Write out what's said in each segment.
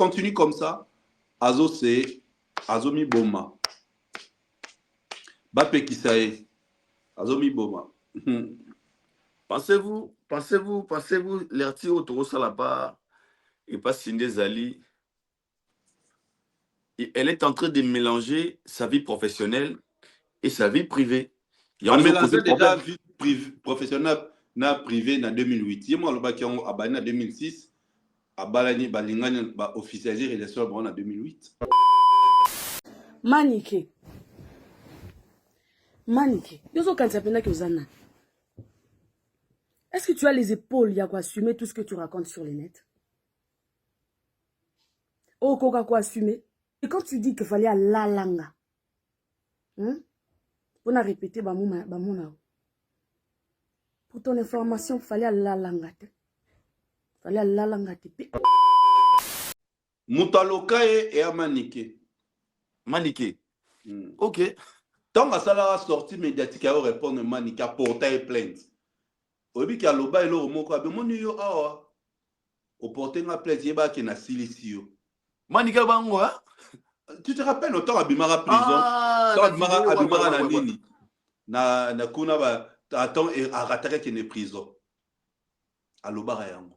continue comme ça, Azo c'est Azomi Boma. Bape Kisae, Azomi Boma. Pensez-vous, l'Erti autour ça là-bas, et pas Sindé Zali, elle est en train de mélanger sa vie professionnelle et sa vie privée. Il y a mélangé déjà vie professionnelle na privée en 2008. Il y a moi qui ont abandonné en 2006, abalani balingani ba officialiser relation en 2008. Manike. Yozo Kansapena Kyozana. Est-ce que tu as les épaules, Yako, assumer tout ce que tu racontes sur les nets? Oh, Koka, quoi assumer? Et quand tu dis qu'il fallait à la langa, on a répété, pour ton information, il fallait à la langa. Fallait à la langa. Moutalokae et à Manike. Manike. Ok. Tant que ça a sorti médiatique, à répondre Manike, à porter plainte. Obi ki aloba elo moko abemoni yo awa oporter nga plainte yeba ki na silisio Manika bango hein. Tu te rappelles autant abimara prison abimara na nini na kuna ba attends et arataka ki ne prison aloba yango.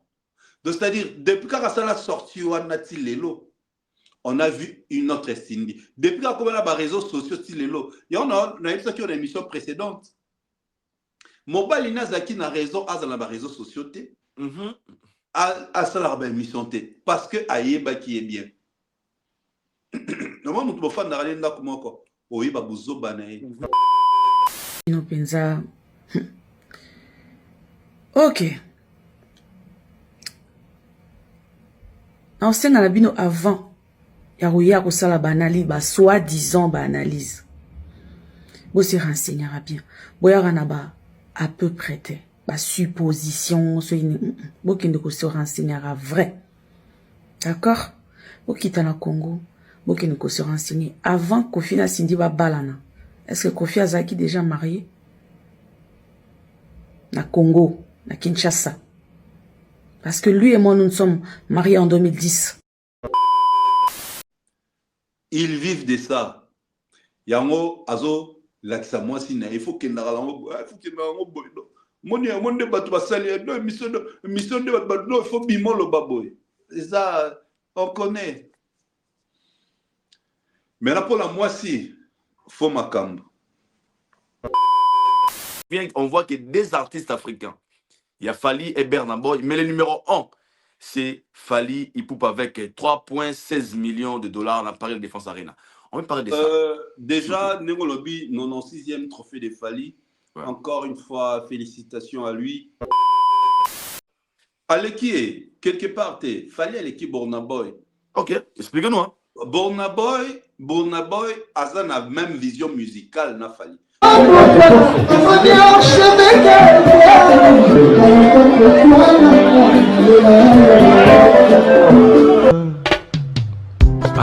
Donc c'est-à-dire depuis quand ça a sorti wana ti lelo on a vu une autre Cindy. Depuis quand on a ba réseaux sociaux ti lelo il y en a eu ça qui une émission précédente. Mobile Nazaki n'a raison à la réseaux sociaux à ça la émission parce que Aïeba qui est bien. Normalement nous fan na ralenda comment quoi. Oui ba buzo banae. No pensa. OK. On sait na bino avant ya roya ko sala banali ba soi-disant ba analyse. Bo se renseignera bien. Boya na ba à peu près ba supposition so bokende ko se renseignera vrai. D'accord? Bokita na Congo, bokende ko se renseigner avant Kofi na Sindi ba balana. Est-ce que Kofi Azaki déjà marié? Na Congo, na Kinshasa. Parce que lui et moi nous sommes mariés en 2010. Ils vivent de ça. Yango azo lakisa mwasi na il faut que ndalango boy. Monde batu basali no mission de batu no faut bimolo baboy. Ça on connaît. Mais là pour la mwasi faut makambo. Bien, on voit que des artistes africains. Il y a Fally et Burna Boy, mais le numéro 1 c'est Fally Ipupa avec 3,16 millions de dollars dans Paris Défense Arena. On va parler de ça. Déjà, Nengolobi, 96e trophée de Fally. Ouais. Encore une fois, félicitations à lui. Allez, qui est quelque part, Fally, elle est qui Burna Boy? Ok, explique-nous. Hein. Burna Boy, a la même vision musicale, na Fally.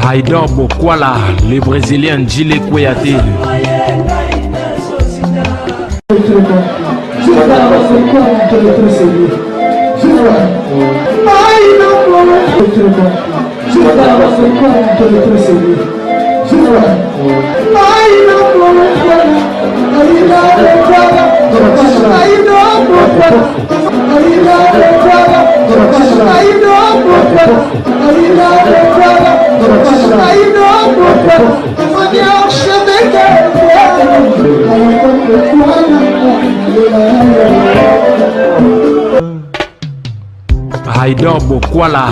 Haïdor Bokwala, le Brésilien Gilles Kouyaté. Haïdor Bokwala.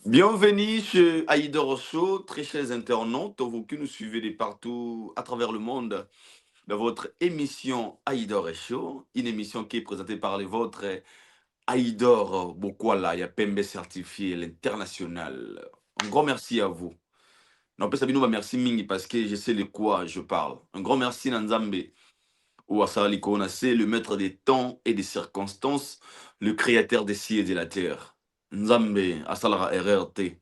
Bienvenue chez Haïdor Show, très chers internautes, vous qui nous suivez de partout à travers le monde, dans votre émission Haïdor Show, une émission qui est présentée par les vôtres Haïdor Bokwala, il y a Pembe certifié, l'international. Un grand merci à vous. Non, merci Mingi parce que je sais de quoi je parle. Un grand merci Nanzambe ou Asarali Kona, c'est le maître des temps et des circonstances, le créateur des cieux et de la terre. Nzambe Asalara RRT,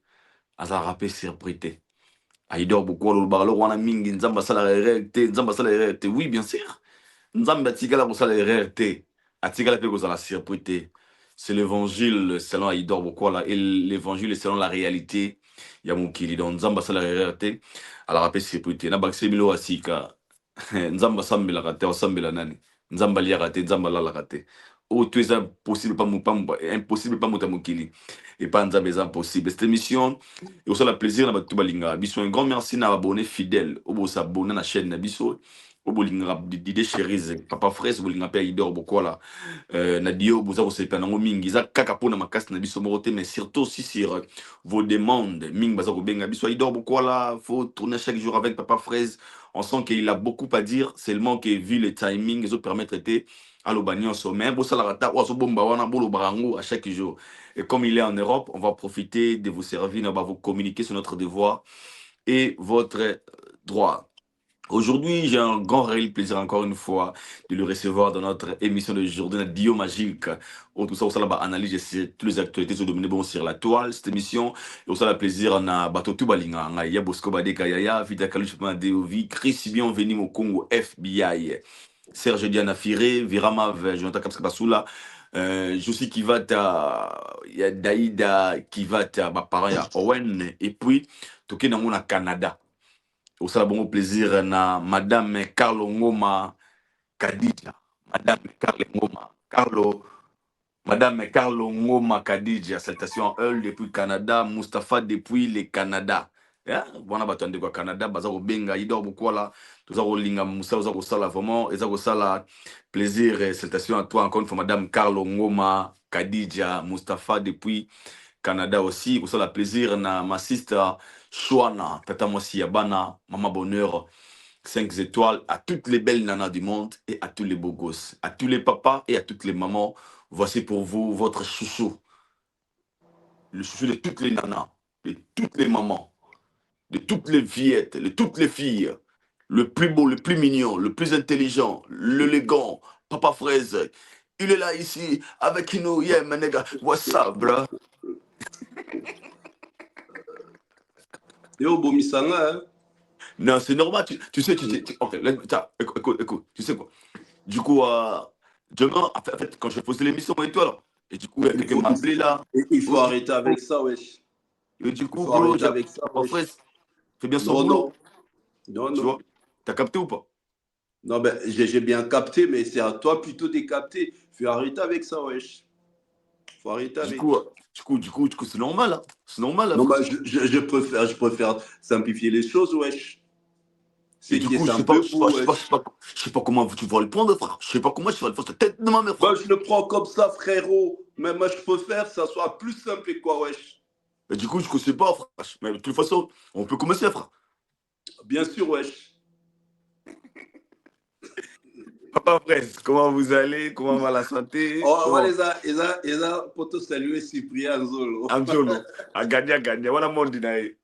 Azara P surprité. Haïdor Bokwala Lubalo Wana Mingi, Nzamba Salara RRT, Nzamba Salara RRT, oui bien sûr. Nzamba Tigala Bosala RRT, Atigala Pe Bosala surprité. C'est l'évangile selon Haïdor Bokwala et l'évangile selon la réalité ya mokili donc nzambe asalaka erreur te alaka mpe surpris te na bakisi bilo asika nzambe asambelaka te asambela nani nzambe aliaka te nzambe alalaka te oyo to eza impossible pa moto ya mokili epa nzambe eza impossible cette émission ekosala plaisir na bato balingaka biso un grand merci na babone fidèle oyo bosabone na chaîne na biso oyo bolingaka dide cherise papa fraise bolingaka mpe aidor bokwala na dio boza kosepela nango mingi eza kaka mpona makasi na biso moko te mais surtout aussi sur vos demandes mingi baza kobenga biso aidor bokwala faut tourner chaque jour avec papa fraise on sent qu'il a beaucoup à dire seulement que vu le timing ils ont permettre de alobani en sommet bosalaka oazo bomba wana bolo barango à chaque jour et comme il est en Europe on va profiter de vous servir on va vous communiquer sur notre devoir et votre droit. Aujourd'hui, j'ai un grand réel plaisir encore une fois de le recevoir dans notre émission d'aujourd'hui, notre Dio Magique. Où tout ça, on va analyser toutes les actualités sur le bon sur la toile, cette émission. Et on a le plaisir, on a Bato Tubalinga, on a Bosco Badeka Yaya, Vida Kaluchman Deovi, Chris bienvenue au Congo FBI, Serge Diana Firé, Viramav, Jonathan Kapskabasula, Josie Kivata, il y a Daïda Kivata, ma parent, il y a Owen, et puis, Toké Namona Canada. Au ça bon plaisir na madame Carlo Ngoma Kadija madame Carlo Ngoma Kadija salutations à elle depuis Canada Mustapha depuis le Canada bona batande kwa Canada baza ko benga idor bukwala toza ko linga musa oza ko sala vraiment eza ko sala plaisir salutations à toi encore une fois madame Carlo Ngoma Kadija Mustapha depuis Canada aussi ko sala plaisir na ma sister Chouana, Tata Mossi Yabana, Maman Bonheur, 5 étoiles, à toutes les belles nanas du monde et à tous les beaux gosses, à tous les papas et à toutes les mamans. Voici pour vous votre chouchou. Le chouchou de toutes les nanas, de toutes les mamans, de toutes les viettes, de toutes les filles. Le plus beau, le plus mignon, le plus intelligent, l'élégant, Papa Fraise. Il est là ici avec nous. Yeah, my nigga. What's up, bro? Yo, Bomisanga, hein? Non, c'est normal, tu sais, ok, écoute, tu sais quoi? Du coup, demain, en fait, quand je posais l'émission et tout, alors, et du coup, il y a quelqu'un qui m'a appelé là. Il faut arrêter avec ça, wesh. Et du coup, Il faut bro, arrêter avec ça, en wesh. fait, fais bien son boulot. Non, Tu non. vois? T'as capté ou pas? Non, ben, j'ai bien capté, mais c'est à toi plutôt de capter. Il faut arrêter avec ça, wesh. Il faut arrêter avec ça. Du coup, c'est normal, hein? C'est normal, hein? Non, bah, je préfère simplifier les choses, wesh. Et du coup, je sais pas comment tu vas le prendre, frère. Je sais pas comment tu vas le prendre. Tête de ma mère, frère. Moi, je le prends comme ça, frérot. Mais moi, je préfère que ça soit plus simple et quoi, wesh. Et du coup, je ne sais pas, frère. Mais de toute façon, on peut commencer, frère. Bien sûr, wesh. Papa Fraise, comment vous allez? Comment va la santé? Oh, les a pour te saluer Cyprien Nzolo. Anzolo, à gagner, voilà mon dîner.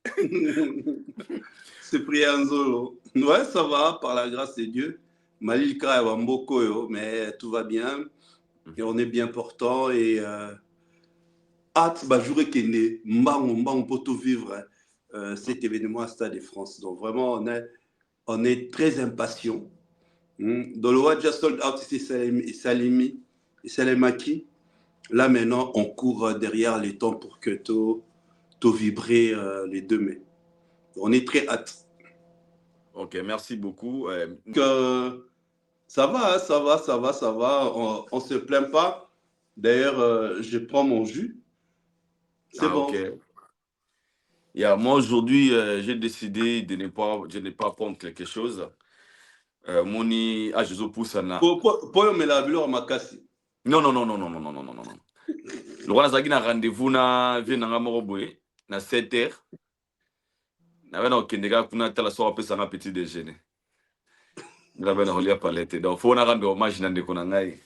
Cyprien Nzolo. Ouais, ça va, par la grâce de Dieu. Malil Kra Wamboko, mais tout va bien. Et on est bien portant. Et hâte, bah, j'aurais qu'aîné. Mbang, pour tout vivre cet événement à Stade de France. Donc vraiment, on est très impatients. Dans le What Just Sold Out, c'est Salimi et Salemaki. Là, maintenant, on court derrière les temps pour que tout vibrer les 2 mai. On est très hâte. Ok, merci beaucoup. Ça va, ça va. On ne se plaint pas. D'ailleurs, je prends mon jus. C'est bon. Ok. Moi, aujourd'hui, j'ai décidé de ne pas prendre quelque chose. Moni, je pousse na. Pour me laver le makasi. Non. Le roi a rendez-vous na Vienanga Moroboé, na 7h. Na vena okendeka kuna tala so apesa na petit déjeuner. Na vena holia palette. Donc faut na rendre hommage na ndeko na ngai.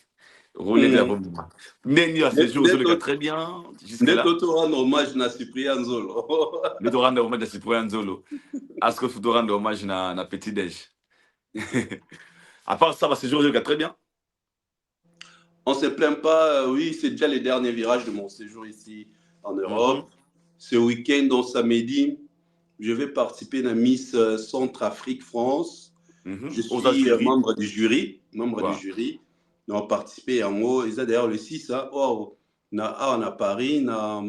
Rouler de bomba. Neni à ce jour le très bien. Ne to rendre hommage na Cyprien Nzolo. Ne to rendre hommage na Cyprien Nzolo. Est-ce que faut rendre hommage na petit déj? À part ça, ce jour le très bien. On ne se plaint pas. Oui, c'est déjà les derniers virages de mon séjour ici en Europe. Ce week-end, donc samedi, je vais participer à Miss Centrafrique France. Je suis membre du jury. On a participé en haut. Ils ont d'ailleurs le 6. On a Paris, on a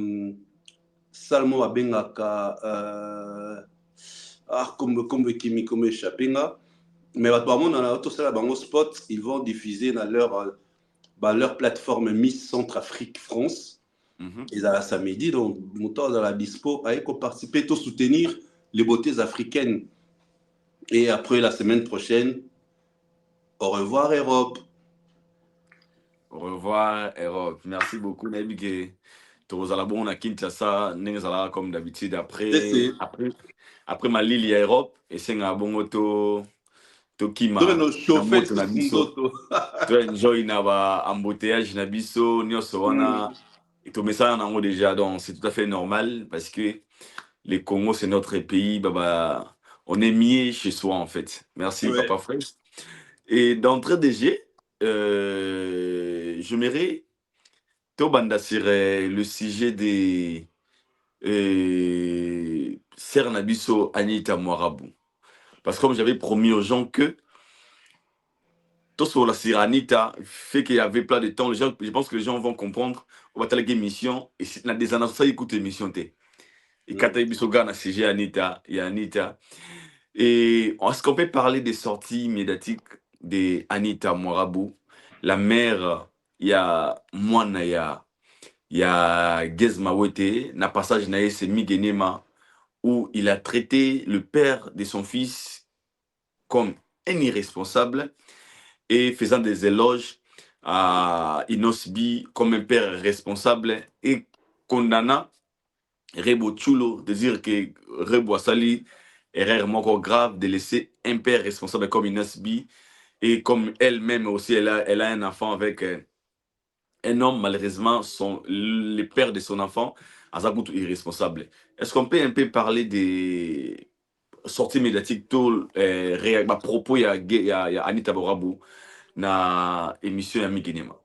Salmo Abengaka, comme Kimi, comme Échappinga. Mais on a tout ça, bango spot, ils vont diffuser dans leur plateforme Miss Centrafrique France. Et à samedi, donc, mon temps dans la dispo, avec participer, tout soutenir les beautés africaines. Et après la semaine prochaine, au revoir Europe. Au revoir Europe. Merci beaucoup Nabigé. Tozalabon à Kinshasa, Nengzala comme d'habitude après Mali, il y a Europe et c'est un bon auto Tokima. Donc nos chauffeurs na biso. Tu enjoy na ba embouteillage na biso nyonso wana et to message nango déjà donc c'est tout à fait normal parce que le Congo c'est notre pays on est mieux chez soi en fait. Merci Papa Fred. Et d'entrée de jeu j'aimerais Tobanda sur le sujet des Ser Nabiso Anita Moirabou. Parce que comme j'avais promis aux gens que tout sur la Anita fait qu'il y avait plein de temps, je pense que les gens vont comprendre. On va faire l'émission et c'est des annonces, ça écoute l'émission. Et quand il y a un sujet Anita, il y a Anita. Et est-ce qu'on peut parler des sorties médiatiques de Anita Moirabou, la mère, il y a Moana, il y a Gezma Wete, na passage nae c'est Migenema, où il a traité le père de son fils comme un irresponsable et faisant des éloges à Inosbi comme un père responsable et condamnant Rebo Chulo de dire que Rebo Asali erreur encore grave de laisser un père responsable comme Inosbi et comme elle-même aussi elle a un enfant avec un homme, malheureusement, le père de son enfant, Azabutu irresponsable. Est-ce qu'on peut un peu parler des sorties médiatiques, tout à propos, il y a Anita Borabou, na émission ya Migenema?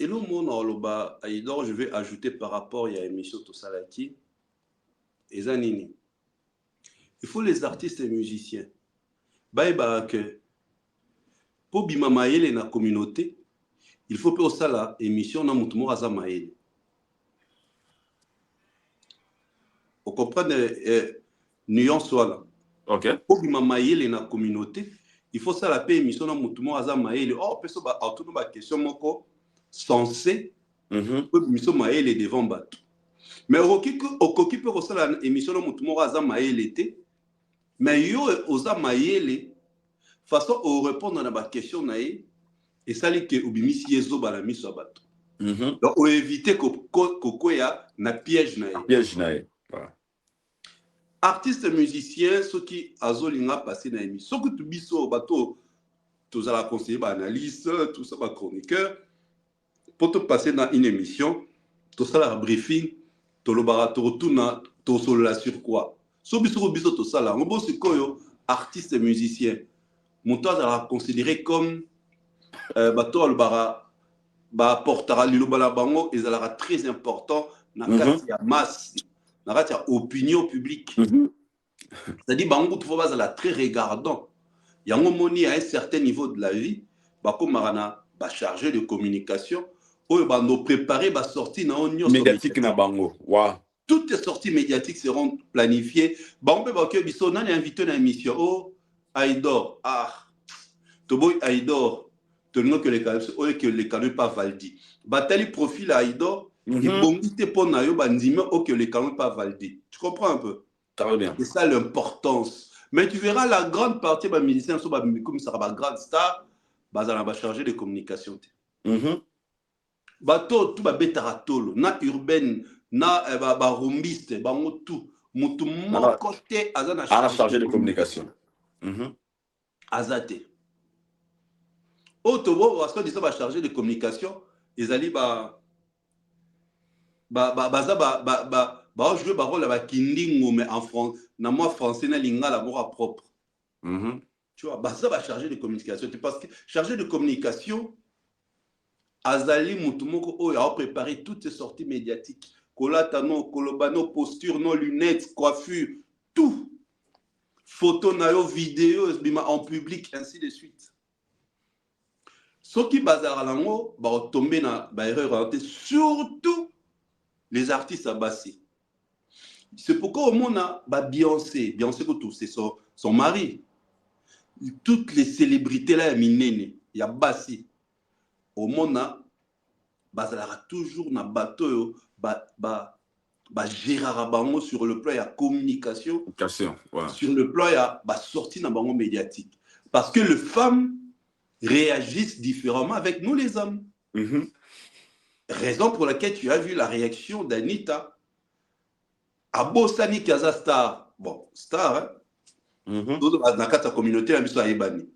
Et nous, je vais ajouter par rapport à l'émission Tosalaki, et Zanini. Il faut les artistes et musiciens. Que pour bima maele na communauté, il faut que ça la émission na mutumo aza maele. Vous comprenez nuance là. OK. Pour bima maele na communauté, il faut ça la paix émission na mutumo aza maele. Oh, peso ba autour ba question moko censé pour émission maele devant bateau. Mais au koki peut ça la émission na mutumo aza maele té. Mais yo oza maele façon au répondre à la question nae et ça dit que obimisi yezo bala miso bato. Donc on éviter que ya na piège nae. Piège nae. Artistes musiciens ceux qui azolinga passer na émission que tu biso bato tous à la conseiller ba analyse tout ça ba chroniqueur pour te passer dans une émission tout ça la briefing to lo barato tuna to solo la sur quoi so biso tout ça là on bosse koyo artistes et musiciens montant à la considérer comme bato al bara ba portera lilo bala bango et ça sera très important na la masse na la opinion publique c'est-à-dire bango tu faut la très regardant yango moni à un certain niveau de la vie ba comme marana ba chargé de communication ou ba no préparer ba sortie na onyo médiatique na bango wa toutes les sorties médiatiques seront planifiées bango ba que biso nani invité na émission oh Aïdor Toboy Aïdor tellement que les canaux pas validés batali profil Aïdor il bongité pour nayo bandime au que les canaux pas validés tu comprends un peu. Très bien. C'est ça l'importance. Mais tu verras la grande partie des musiciens sont comme ça va grande star bazala va charger de communication. Bato tout ba betaratolo na urbaine na ba rumbiste ba tout mutu mon côté azana chargé de communication. Azate. Otobo parce que ça va charger de communication ils allaient jouer ba rôle ba kindingo mais en France na moi français na lingala mora propre. Tu vois ça va charger de communication parce que chargé de communication azali mutumoko oyo a préparé toutes ces sorties médiatiques kolata no kolobano posture no lunettes coiffure tout photo nayo vidéo en public ainsi de suite. Ce qui bazar lango ba tomber na ba erreur surtout les artistes à Bassi. C'est pourquoi au monde a Beyoncé que tout, c'est son mari. Toutes les célébrités là, il y a Bassi. Au monde a toujours na bateau Gérard Bango sur le plan de la communication, ouais. sur le plan de la sortie dans bango médiatique. Parce que les femmes réagissent différemment avec nous les hommes. Raison pour laquelle tu as vu la réaction d'Anita. Abosani Kaza Star. Bon, star, hein? Dans la communauté, il y a Ebani.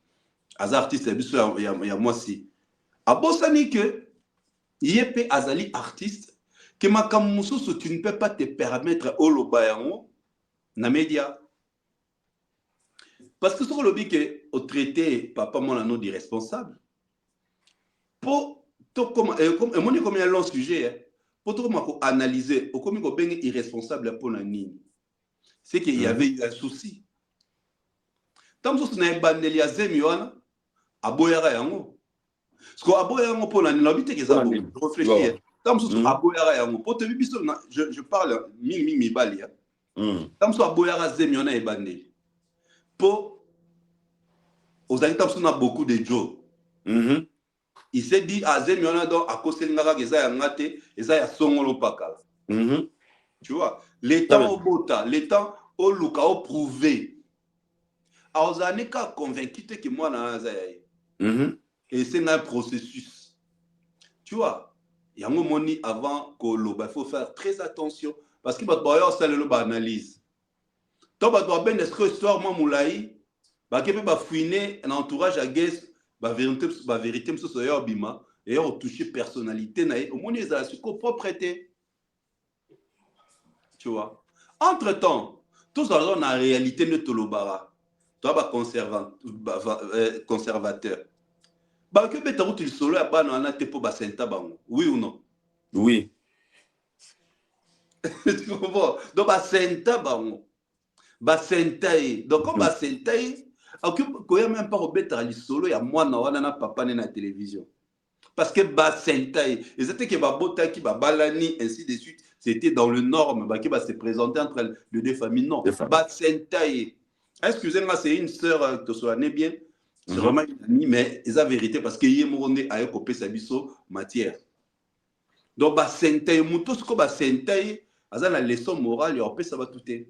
Aza artiste, il y a moi aussi. Abosani que Yépe Azali artiste, que Makamusoso, tu ne peux pas te permettre au Lobayango, na média. Parce que sur le dit que au traité, papa mon anneau d'irresponsable. Pour comme il y a un long sujet, pour tout analyser, au comme il est irresponsable pour la nini, c'est qu'il y avait eu un souci. Tant que tu as un bandeli à Zemiona, à Boyara Yango. Parce que à Boyara Yango pour la nini, l'habitude que ça réfléchir. Tant que tu as Boyara Yango, pour te dire, je parle mi bali. Tant que tu as Boyara Zemiona et bandeli. Pour aux amis, tant que tu as beaucoup de Joe. Il s'est dit à Zemiona donc à cause de l'ingaka que ça y a ngate et ça y a songolo pakala. Tu vois, les temps au bota, les temps au luka au prouvé. À Ozane ka convaincu que moi na zaye. Et c'est un processus. Tu vois, il y a un moment avant que il faut faire très attention parce que bah ça le analyse. Toi bah ben est-ce que histoire moi moulaï bah que peut fouiner un entourage à guess ba vérité mso soya obima et on toucher personnalité na au moins les a su propreté. Tu vois, entre-temps tous alors na réalité de Tolobara toi ba conservateur ba que beta route il solo ya ba na te po ba senta bango oui ou non? Oui. Tu comprends? Donc ba senta bango ba senta donc comme ba senta il n'y a même pas Robert Solo, il y a moi, na papa na télévision. Parce que Basentaï, et c'était que Babota qui Balani, ainsi de suite, c'était dans le norme, qui va se présenter entre les deux familles. Non, Basentaï. Excusez-moi, c'est une sœur que soit née bien, c'est vraiment une amie, mais c'est la vérité parce que Yémourone a copé sa biso matière. Donc Basentaï, Moutos ko Basentaï, ça la leçon morale, il y a ça va tout est.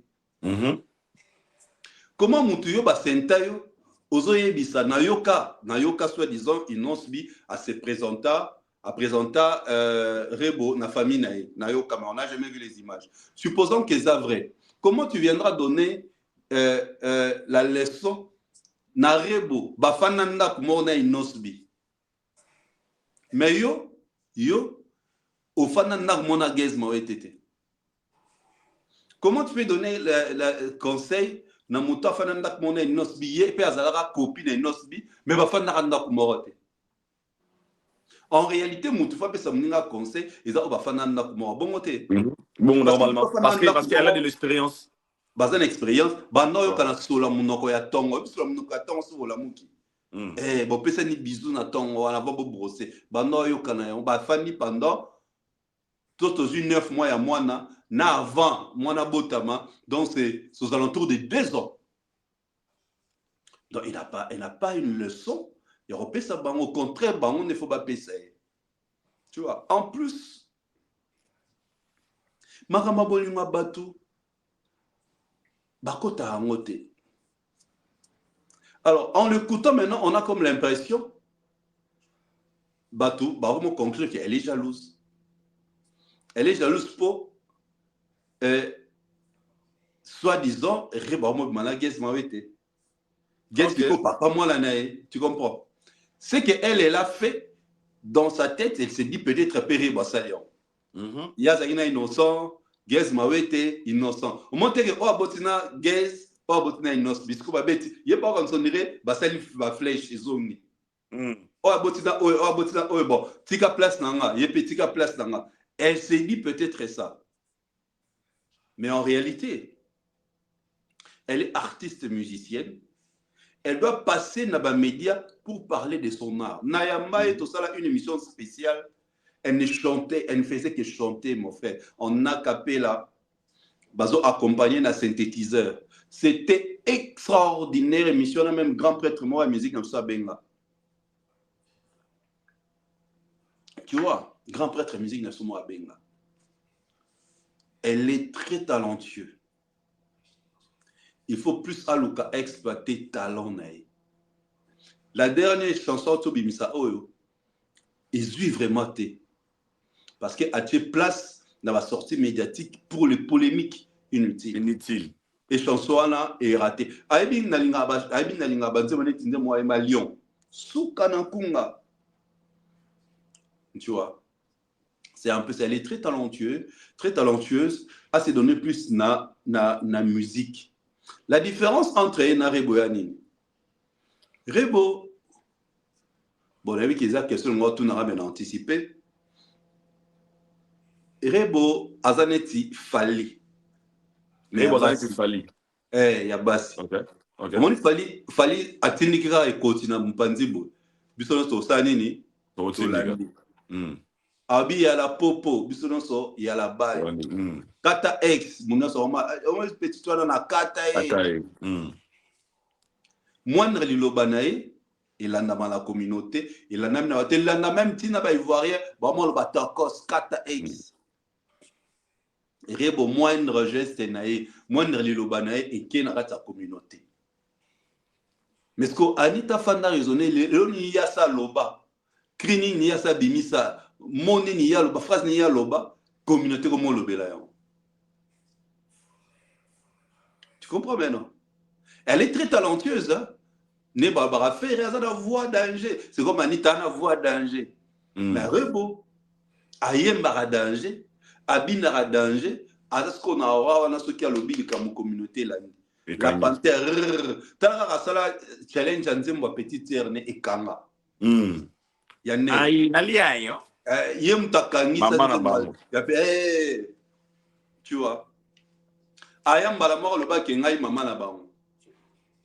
Comment Moutuyo Basentayo Ozoyebisa Nayoka soi-disant Inosbi à se présenter Rebo na famille Nayoka mais on n'a jamais vu les images. Supposons que c'est vrai. Comment tu viendras donner la leçon na Rebo bafananda kumona Inosbi mais yo ofananda kumona Gezma wetete. Comment tu peux donner le conseil na muta fananda kumona Inosbi ye pe azalaka copie na Inosbi mais bafanda randa kumorote. En réalité mutu fa pe sa muninga conseil eza bafanda kumoro bongote. Bon normalement parce qu'elle a de l'expérience. Bazan expérience bando yo kana sola munoko ya tongo sola munoko ya tongo so la muki. Bo pesa ni bisou na tongo wana bo brosser bando yo kana yo ba fani pendant tout aux 9 mois ya mwana na avant mwana botama donc c'est aux alentours de 2 ans. Donc il n'a pas une leçon. Il repère ça au contraire bango ne faut pas payer. Tu vois, en plus makamba bolinga batu bakota angote. Alors en l'écoutant maintenant on a comme l'impression batu ba vraiment conclure qu'elle est jalouse. Elle est jalouse pour soi-disant rebamo manages mawete. Papa moi la nae, tu comprends? C'est qu'elle elle a fait dans sa tête, elle s'est dit peut-être péré basalion. Il y a ça innocent, Gez mawete innocent. Au moment que oh abotina Gez, oh abotina innocent, bisco babeti, il y a pas comme sonnerait basali va flèche zoni. Oh abotina bon, tika place nanga, yé tika place nanga. Elle s'est dit peut-être ça. Mais en réalité, elle est artiste musicienne. Elle doit passer dans les médias pour parler de son art. Nayamba est aussi une émission spéciale elle ne faisait que chanter, mon frère. En a cappella, bazo accompagné d'un synthétiseur. C'était extraordinaire émission, même grand prêtre moi, musique comme ça, benga. Tu vois, grand prêtre musique comme ça, moi, benga. Elle est très talentueuse. Il faut plus aluka exploiter talent. La dernière chanson, Tobimisa Oyo, ils jouent vraiment té. Parce qu'elle a place dans la sortie médiatique pour les polémiques inutiles. Inutile. Et chanson là est ratée. Aïbin nalinga banze mané tinde moi ema Lyon. Souka kunga. Tu vois. C'est un peu ça, elle est très talentueuse, à se donner plus na musique. La différence entre elle et Rebo et Nini. Rebo, bon, on a vu qu'il y a des questions que nous avons anticipées. Rebo, Azaneti, Fali. Rebo, Azaneti, Fali. Il y a Bassi. Ok. Comment Fali, Atindikira et Kotina Mpanzibo. Bissono Sanini. Abi, il y a la Popo. Bissono, il y a la Baye. Kata X, Mounaso, on va petit toi dans la Kata X. Moindre Lilobanae, il a dans la communauté, il a même Tina ba Ivoirien, vraiment le Batakos, Kata X. Rebo moindre geste nae, moindre Lilobanae et qui n'a pas sa communauté. Mais ce que Anita Fanda raisonné, il y a ça loba, Krini ni a ça bimisa, Moné ni a loba, phrase ni a loba, communauté comme on lobela. Tu comprends maintenant? Elle est très talentueuse, hein? Ne Barbara Ferrer a la voix danger. C'est comme Anita a la voix danger. Mais Rebo, Ayemba a danger, Abina a danger, à ce qu'on a on a ce qui a lobby comme communauté là. La panthère, t'as la challenge en disant moi petite terne et kanga. Yann. Aïe, aïe, Yem takangi ça. Tu vois. Ayamba la mort le bas qui ngai maman la bango.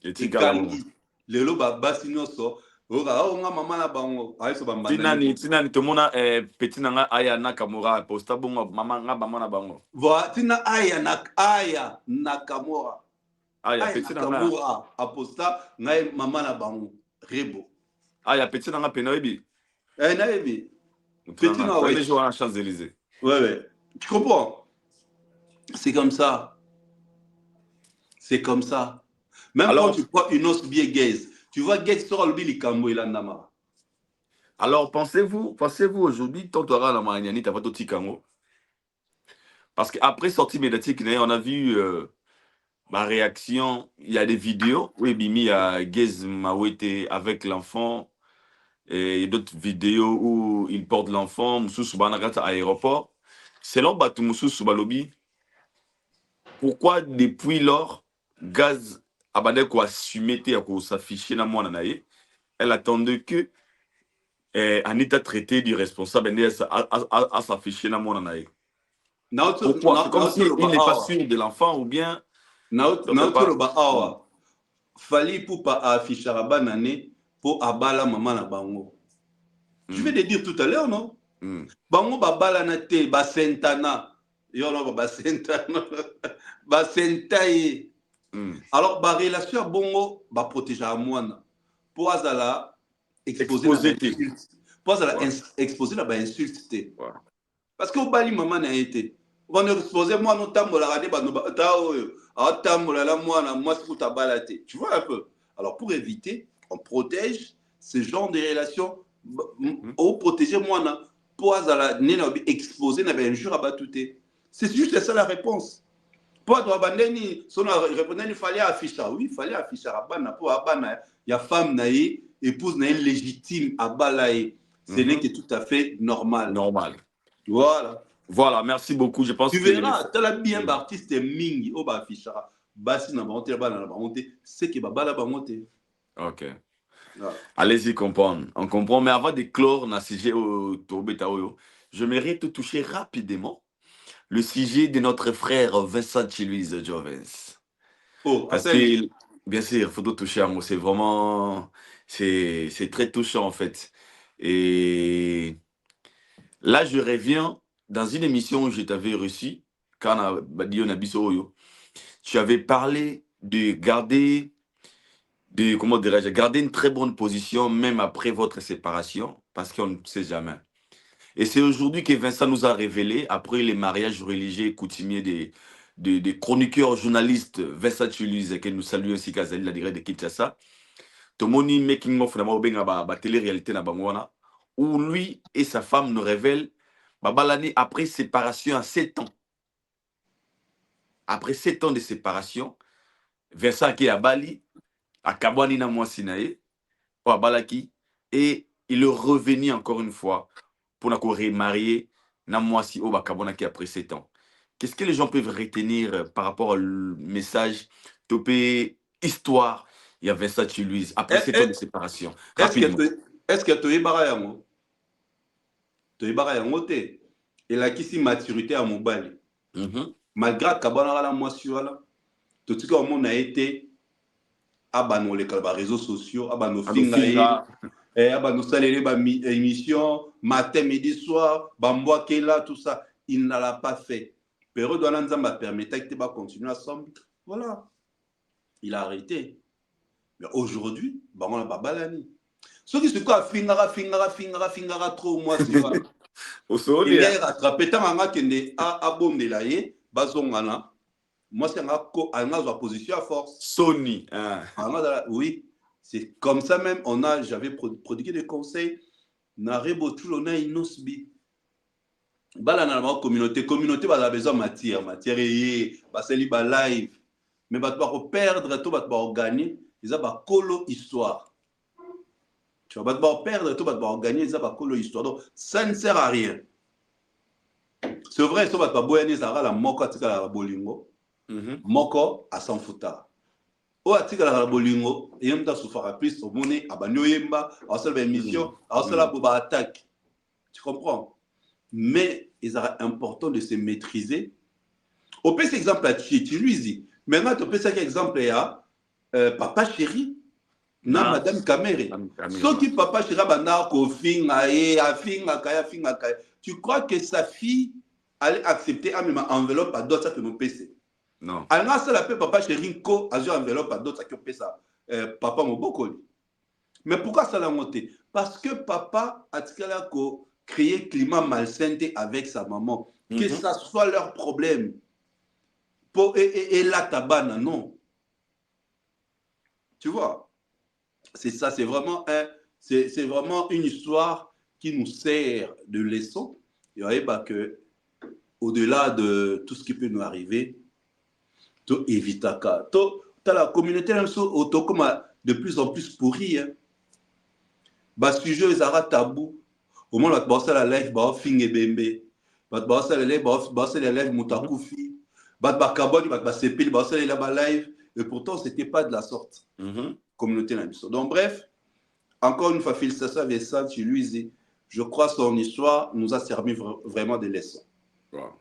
Et kangi. Lelo babasi nyonso oka nga mama na bango aiso bambanda tinani tomona petit nanga aya nakamura posta bongo mama nga mama na bango voilà tina aya nakamura aya petit nanga aposta ngai mama na bango Rebo aya petit nanga pena ebi na ebi petit nanga ouais les jours à Champs-Élysées ouais tu comprends c'est comme ça même alors, quand tu prends une autre biais gaze, tu vois gaze sur le bili kambo il a. Alors pensez-vous aujourd'hui tant aura la mariani t'as pas tout tikango parce qu'après sortie médiatique on a vu ma réaction, il y a des vidéos où Bimi a gaze Mawete avec l'enfant et d'autres vidéos où il porte l'enfant Moussou Soubanagata à l'aéroport. Selon Batou Moussou Soubalobi, pourquoi depuis lors Gaz Abadé quoi assumer à s'afficher dans mon anaïe, elle attendait que Anita traité du responsable à s'afficher dans mon anaïe. Pourquoi? C'est comme s'il n'est pas sûr de l'enfant ou bien. Fali pour pas afficher la banane pour abala maman la bango. Je vais te dire tout à l'heure, non? Bango babala na te basentana. Yo no basentana. Basentaye. Alors ba relation bongo ba protéger à moi pour azala exposer la insulte. Parce que au bali maman na été. On a exposé moi non tambola rade ba no ta oyo. Ah tambola la moi c'est pour ta balate. Tu vois un peu. Alors pour éviter, on protège ce genre de relations au protéger moi na pour azala nena exposer na ben jour à batouté. C'est juste ça la réponse. Pour toi bandeni son répondre il fallait afficher. Oui, il fallait afficher abana pour abana ya femme naïe épouse naïe légitime abalaï. Ce n'est que tout à fait normal. Voilà, merci beaucoup. Je pense tu verras, tu as bien l'artiste mingi au ba affichera. Basi na ba honte, c'est que baba la ba honte. OK. Allez-y comprendre. On comprend mais avant de clore na sujet au Tobeta Oyo, je mérite de toucher rapidement le sujet de notre frère Vincent Chiluiz Jovens. Parce que bien sûr, il faut toucher à moi, c'est vraiment c'est très touchant en fait. Et Là, je reviens dans une émission où je t'avais reçu, quand on a Oyo, tu avais parlé de garder, comment dirais-je, garder une très bonne position même après votre séparation, parce qu'on ne sait jamais. Et c'est aujourd'hui que Vincent nous a révélé, après les mariages religieux et coutumiers des chroniqueurs journalistes, Vincent Chuluise, que nous saluons aussi, Kazali, la directe de Kinshasa, Tomoni making of na télé-réalité na bangwana, où lui et sa femme nous révèlent l'année après séparation à 7 ans. Après 7 ans de séparation, Vincent qui est à Bali, à Kabwani na Mwasinae, à Balaki, et il est revenu encore une fois pour nous remarier na Mwasi au Bakabona qui après 7 ans. Qu'est-ce que les gens peuvent retenir par rapport au message topé histoire? Il y a Vincent Chuluise après 7 ans de séparation. Rapidement. Est-ce que tu es barayamo? Tu es barayamo te. Et là, qui si maturité à mon bali. Malgré Kabana la Mwasi wala, tout ce qu'on a été à nos réseaux sociaux, à nos finga, à nos salariés, émission, matin, midi, soir, bamboa kela, tout ça, il n'a pas fait. Pero Douananzamba permettait que tu continuer ensemble. Voilà. Il a arrêté. Mais aujourd'hui, on a pas balani. Ceux qui se croient fingara trop, moi, c'est pas. Il y a rattrapé tant à qu'il a abonné là, bazongana. Moi, c'est un position à force. Sony. Oui, c'est comme ça même. J'avais prodigué des conseils. Narebo tout le inosbi. Bala na la communauté a besoin de matière et baseli ba live. Mais bat ba perdre tout bat ba gagner, ils a ba colo histoire. Tu vas pas perdre tout bat ba gagner, ils a ba colo histoire. Donc ça ne sert à rien. C'est vrai, ça bat ba boyani ça la moko atika la bolingo. Moko à s'en foutre. O atika la bolingo, et même ta souffra plus au monnaie abanyo yemba, à seule émission, à seule pour attaque. Tu comprends? Mais il est important de se maîtriser. On peut cet exemple à tu lui dis. Maintenant, tu peux cet exemple à papa chéri, na madame Kamere. Ce qui papa chéri a tu crois que sa fille allait accepter à même enveloppe à d'autres que mon PC? Non. Alors, ça l'appelle papa chéri ko à enveloppe à d'autres que mon PC. Papa mon beaucoup. Mais pourquoi ça l'a monté? Parce que papa a créé climat malsain avec sa maman. Que ça soit leur problème. Et la tabane, non. Tu vois? C'est ça, c'est vraiment une histoire qui nous sert de leçon. Il n'y a pas que, au-delà de tout ce qui peut nous arriver, tu évites à cas. Tu as la communauté de plus en plus pourrie. Bah, sujet, ils ont tabou. Au moins, tu as la live, bah, fing et bembe. Bah, tu as la live, moutakufi. Bah, live. Et pourtant, ce n'était pas de la sorte. Communauté là. Donc, bref, encore une fois, félicitations avec ça, tu lui dis, je crois que son histoire nous a servi vraiment des leçons. Wow.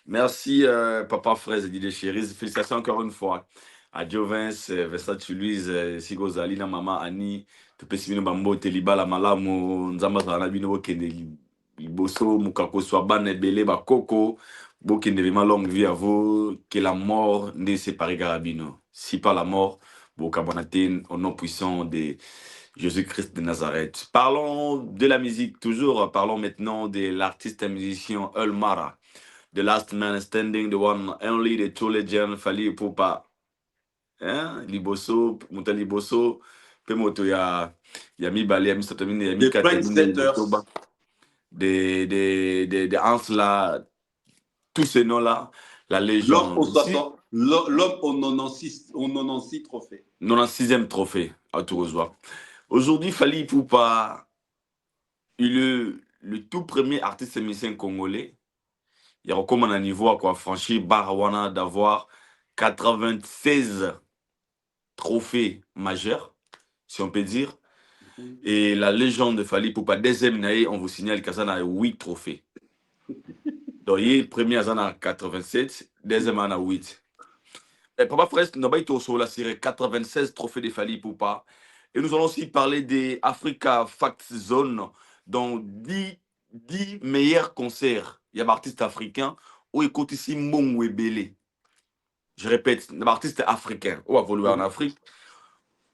Merci, papa Fraise Didier Chéris. Félicitations encore une fois à Jovens, Vincent Chuluise, Sigozali, na maman Annie, Tupesibino Bambo, Telibala Malamu, Nzamba Zanabino, Kende Liboso, Mukako Swaban, Ebele, Bakoko, Bokende vraiment longue vie à vous, que la mort ne sépare Garabino. Si pas la mort, Bokabonatin, au nom puissant de Jésus-Christ de Nazareth. Parlons de la musique toujours, parlons maintenant de l'artiste et musicien Ulmara. The last man standing, the one only, the true legend, Fally Ipupa. Hein? Liboso, Mouta Liboso, Pemoto, Yami Bali, Yami Sotomine, Yami Kateni, des Hans là, tous ces noms-là, la légende. L'homme au 96 trophée. 96e trophée à Tourouzois. Aujourd'hui, Fally Ipupa, il est le tout premier artiste et musicien congolais. Il y a comme un niveau à quoi franchir Barwana d'avoir 96 trophées majeurs, si on peut dire. Et la légende de Fally Ipupa, deuxième année, on vous signale qu'il a 8 trophées. Donc, il est premier à 87, deuxième à 8. Et Papa Frest, nous avons sur la série 96 trophées de Fally Ipupa. Et nous allons aussi parler des Africa Fact Zone, dont 10 10 meilleurs concerts. Il y a artistes africains où écoute ici Mbongo Ebele. Je répète, l'artiste africain, ou a évolué en Afrique,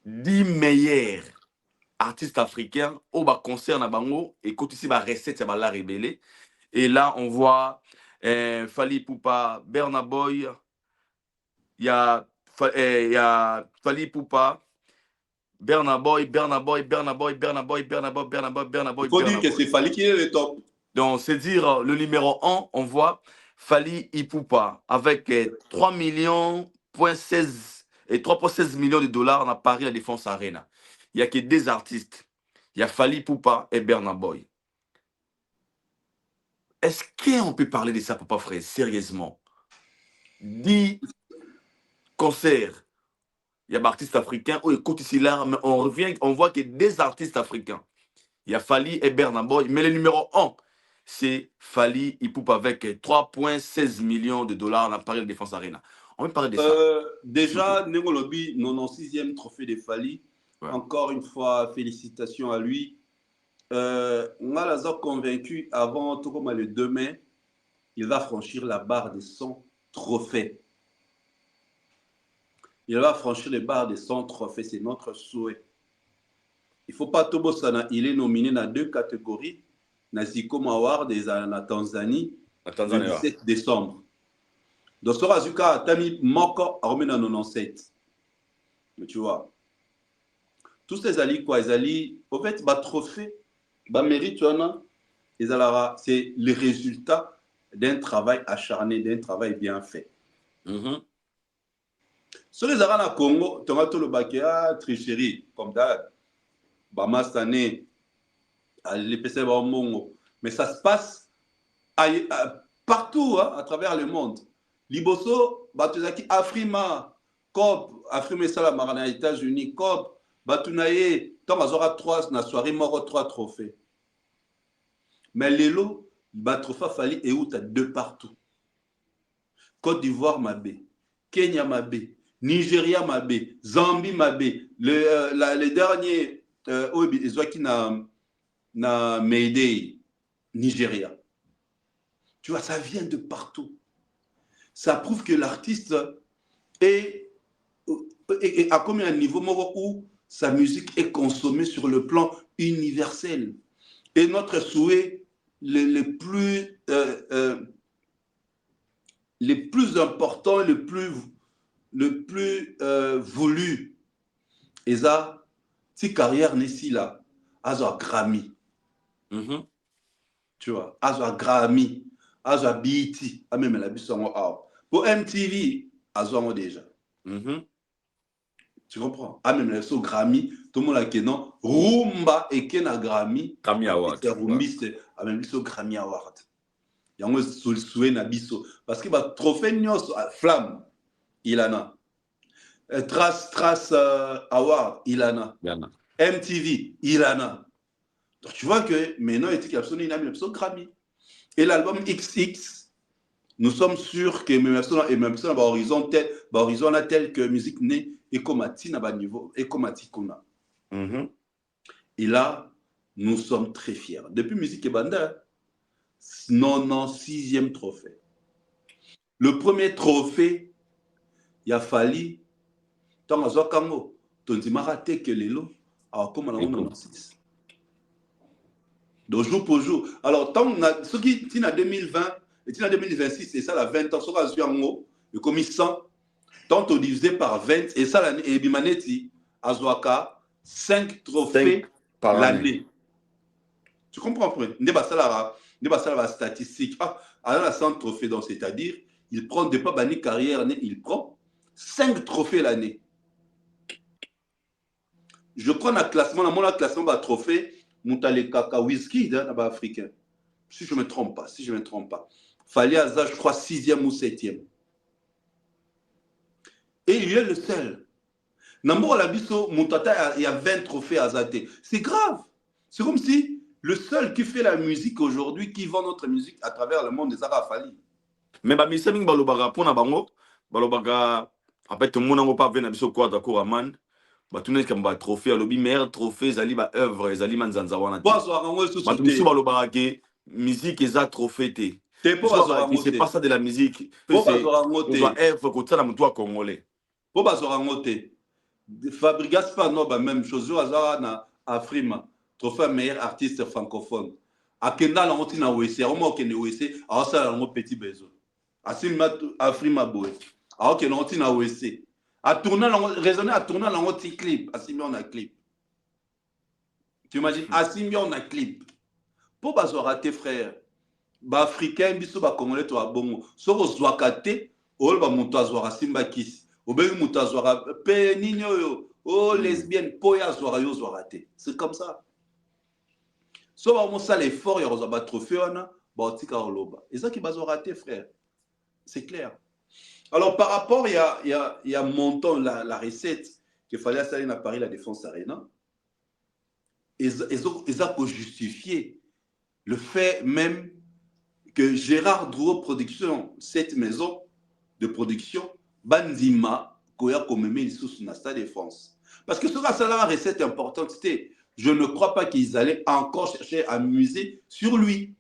10 meilleurs artistes africains, au bas concert na bango, écoute ici ma recette, ya la rébellé. Et là, on voit Fally Ipupa, Burna Boy, il y a Fally Ipupa, Burna Boy. Il faut dire que c'est Fally qui est le top. Donc, c'est dire le numéro 1, on voit Fally Ipupa avec 3 millions, 3,16 millions de dollars à Paris, la Défense Arena. Il n'y a que des artistes. Il y a Fally Ipupa et Burna Boy. Est-ce qu'on peut parler de ça, papa frère, sérieusement? 10 concerts. Il y a des artistes africains. Oh, écoute ici là, mais on revient, on voit que des artistes africains. Il y a Fally et Burna Boy. Mais le numéro 1, c'est Fally Ipupa avec 3,16 millions de dollars à Paris, la Défense Arena. On peut parler de ça. Déjà, Nengolobi, 96e trophée de Fally. Ouais. Encore une fois, félicitations à lui. On a la convaincu avant, tout comme le 2 mai, il va franchir la barre de 100 trophées. Il va franchir les barres de 100 trophées, c'est notre souhait. Il ne faut pas tout ça. Il est nominé dans 2 catégories. Naziko Award et en Tanzanie, le 17 décembre. Donc, ce Razuka Tami Moko a remis dans 97. Mais tu vois, tous ces alliés, quoi, ils allient, au fait, bah, trophée, bah, mérite, c'est le résultat d'un travail acharné, d'un travail bien fait. Sur les arènes à Congo, tu as tout le bakéa, tricherie, comme d'hab, Bama Sané, l'EPC Mongo. Mais ça se passe partout, hein, à travers le monde. Liboso, Batuzaki, Afrima, COP, Afrima Salamara, aux États-Unis, COP, Batunaye, tant azora 3, na soirée mort 3 trophées. Mais l'élo, Batrofa Fally et où tu as 2 partout. Côte d'Ivoire, Mabé, Kenya, Mabé, Nigeria, Mabé, Zambie, Mabé, les derniers, qui na Mayday, Nigeria. Tu vois, ça vient de partout. Ça prouve que l'artiste a comme un niveau où sa musique est consommée sur le plan universel. Et notre souhait le plus important, le plus voulu, et ça, si carrière n'est si là, à Grammy. Tu vois, à Grammy, à BET, à même la bisson. Pour MTV, à déjà. Tu comprends? Ah, même le Grammy, tout le monde a dit non. Rumba et Kena Grammy. Grammy Award. C'est Rumbi, c'est même le Grammy Award. Il y a un souhait Nabiso. Parce que le trophée Nyos Flamme, il en a. Trace Award, il en a. MTV, il en a. Donc tu vois que maintenant, il y a un Grammy. Et l'album XX, nous sommes sûrs que même personne à horizon tel que musique née et comme à niveau et comme à Tikona. Et là, nous sommes très fiers. Depuis Musique et Banda, 96e trophée. Le premier trophée, il a fallu, tant à Zokango, Tonzimara Tekelelo, à comme en 96. Donc jour pour jour. Alors, tant ce qui est en 2020, et en 2026, c'est ça la 20 ans, sur Azuango, le commis 100, tant divisé par 20, et ça l'année, et Bimaneti, Azuaka, 5 trophées par l'année. Tu comprends? N'est pas ça la statistique. Alors, la 100 trophées, donc c'est-à-dire, il prend de pas banni carrière, il prend 5 trophées l'année. Je prends un classement, mon classement de trophée, Moutale Kaka Whisky, africain. Si je ne me trompe pas. Fallait à ça, je crois, 6e ou 7e. Et il est le seul. Nambo Alabiso, Moutata, il y a 20 trophées à Zate. C'est grave. C'est comme si le seul qui fait la musique aujourd'hui, qui vend notre musique à travers le monde des Arabes Fally. Mais Bamisa Ming Balobaga, pour Nabango, Balobaga, après tout le monde n'a pas vu Nabiso quoi d'accord Aman. Batune kamba trophée, alobi meilleur trophée, zali ba œuvre, zali manzanza wana. Bonsoir, on va se soutenir. Balobaga ke musique eza trop fêté. Te po bazora ngo C'est te. pas ça de la musique. Po bazora ngo On doit te. être comme ça dans le congolais. Po bazora ngo te. Fabrigas Pano, bah, même chose, Azara na Afrima, trophée meilleur artiste francophone. Akenda la honte na wese, au moins kene wese, alors ça la petit besoin. Asim Afrima boy. Alors que la honte na wese. A tourner raisonner à tourner la honte clip, asim on a clip. Tu imagines asim on a clip. Pour bazora tes frères, ba africain biso ba congolais to abongo. Soko zwakate, ol ba monto azwara simba kisi. Obengi mutu azwara pe nini oyo oh lesbienne po ya azwara yo zwara te. C'est comme ça. So ba mo sala effort ya kozwa ba trophée wana ba otika oloba. Et ça qui bazwara te frère. C'est clair. Alors par rapport il y a montant la recette qu'il fallait installer à Paris la Défense Arena. Ils ont justifié le fait même que Gérard Drouot Production, cette maison de production, Bandima, Koya Komeme, sous na Stade de France. Parce que ce là la recette importante, c'était, je ne crois pas qu'ils allaient encore chercher à muser sur lui.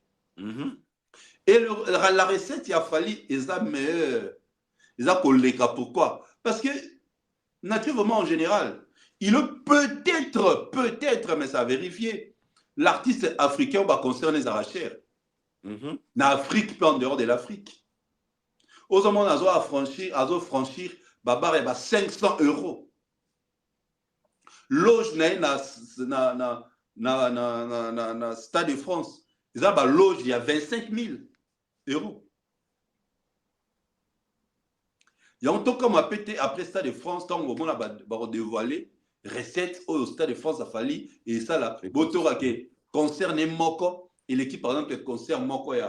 Et la recette, il a fallu, ils ont meilleur. Ils ont collé. Pourquoi? Parce que, naturellement, en général, il peut-être, mais ça a vérifié, l'artiste africain va concerner les arrachères. En Afrique, pas en dehors de l'Afrique. Aux hommes, on a franchir, babar et 500 €. Loge na Stade de France. Ils ont loge, il y a 25 000 €. Il y a un temps comme après Stade de France, quand on a dévoilé recette au Stade de France, a fallu, et ça là, Botora qui concerne Moko, et l'équipe par exemple, concerne Moko, il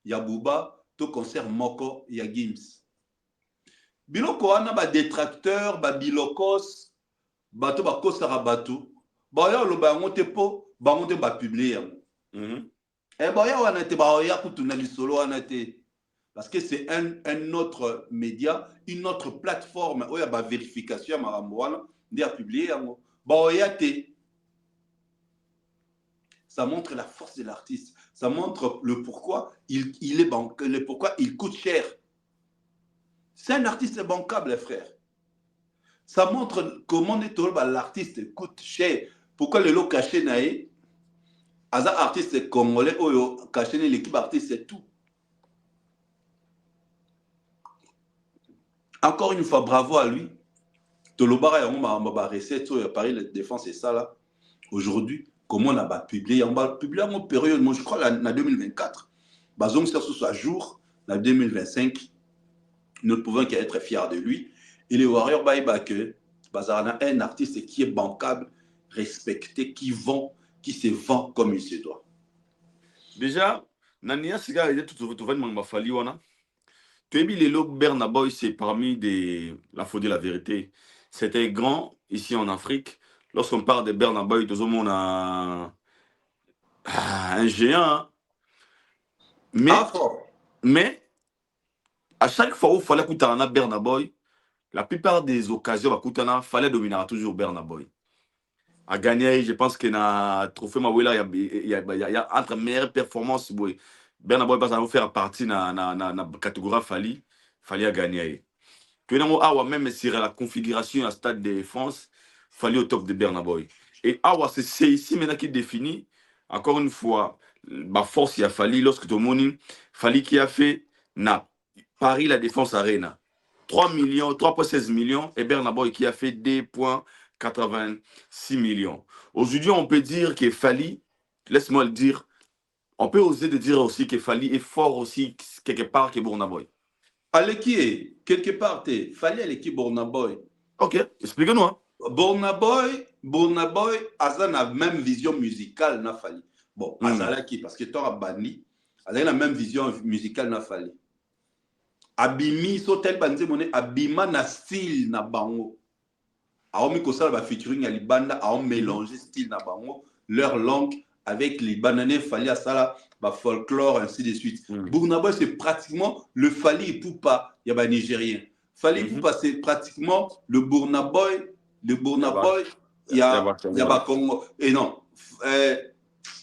y a Bouba, tout concerne Moko, il y a Gims. Biloko, on a des détracteurs, bilokos, bateau, kosara bateau, baya le bangote po, bangote ba publier. Et baya on a été baya kutuna li solo on a été. Parce que c'est un autre média, une autre plateforme où il y a une vérification, il y a publié. Ça montre la force de l'artiste. Ça montre le pourquoi il est bancable, le pourquoi il coûte cher. C'est un artiste bancable, les frères. Ça montre comment l'artiste coûte cher. Pourquoi le lot caché naïe, as un artiste congolais, caché l'équipe artiste, c'est tout. Encore une fois, bravo à lui. Tolobara a recette à Paris, la défense, c'est ça là. Aujourd'hui, comment on a publié? On va publier en période, moi je crois, en 2024. Bazong sur ce jour, en 2025, nous ne pouvons qu'être fiers de lui. Et les Warriors, que Bazarana est un artiste qui est bancable, respecté, qui se vend comme il se doit. Déjà, Nania Siga, il est tout le monde fali wana. Tuebi Lelo Bernaboy, c'est parmi la faute de la vérité. C'était grand ici en Afrique. Lorsqu'on parle de Bernaboy, tout le monde a un géant. Mais à chaque fois où il fallait écouter un Bernaboy, la plupart des occasions, il fallait dominer toujours Bernaboy. À gagner, je pense qu'il y a un trophée Mawela, il y a entre meilleures performances. Bernaboy va faire partie de la catégorie Fali à gagner. Tu as même sur la configuration à Stade de France, Fali au top de Bernaboy. Et c'est ici maintenant qui définit, encore une fois, ma force il a Fali lorsque tout le monde Fali qui a fait Paris la Défense Arena. 3,16 millions et Bernaboy qui a fait 2,86 millions. Aujourd'hui, on peut dire que Fali, laisse-moi le dire, on peut oser de dire aussi que Fali est fort aussi quelque part que Burnaboy. Allez qui est quelque part Fali est qui Burnaboy. Ok, explique-nous. Burnaboy a la même vision musicale na Fali. Bon, Azala qui parce que tu as banni, a la même vision musicale na Fali. Abimi so tel banze moné abima na style na bango. Aomi kosala ba featuring à libanda a mélanger style na bango, leur langue avec les bananés Fali à Sala, folklore, ainsi de suite. Burnaboy, c'est pratiquement le Fali Poupa, il y a Nigérien. Fali Poupa, c'est pratiquement le Burnaboy, il y a Congo. Et non,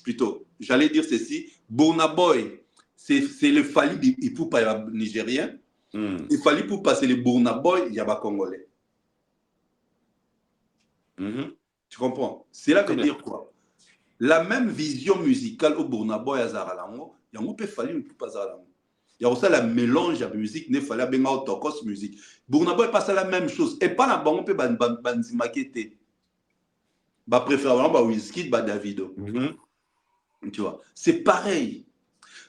plutôt, j'allais dire ceci, Burna Boy, c'est le Fali Ipupa nigérien. Et Fali Ipupa, c'est le Burna Boy Yaba congolais. Tu comprends? Cela veut dire quoi? La même vision musicale au Burna Boy Azaralango, il y a un peu Fali Ipupa Azaralango. Il y a aussi la mélange de musique, il fallait bien autocos musique. Burna Boy passe la même chose. Et pas la banque, on peut banzimakete. Bah préférablement bah Wizkid, bah Davido. Tu vois, c'est pareil.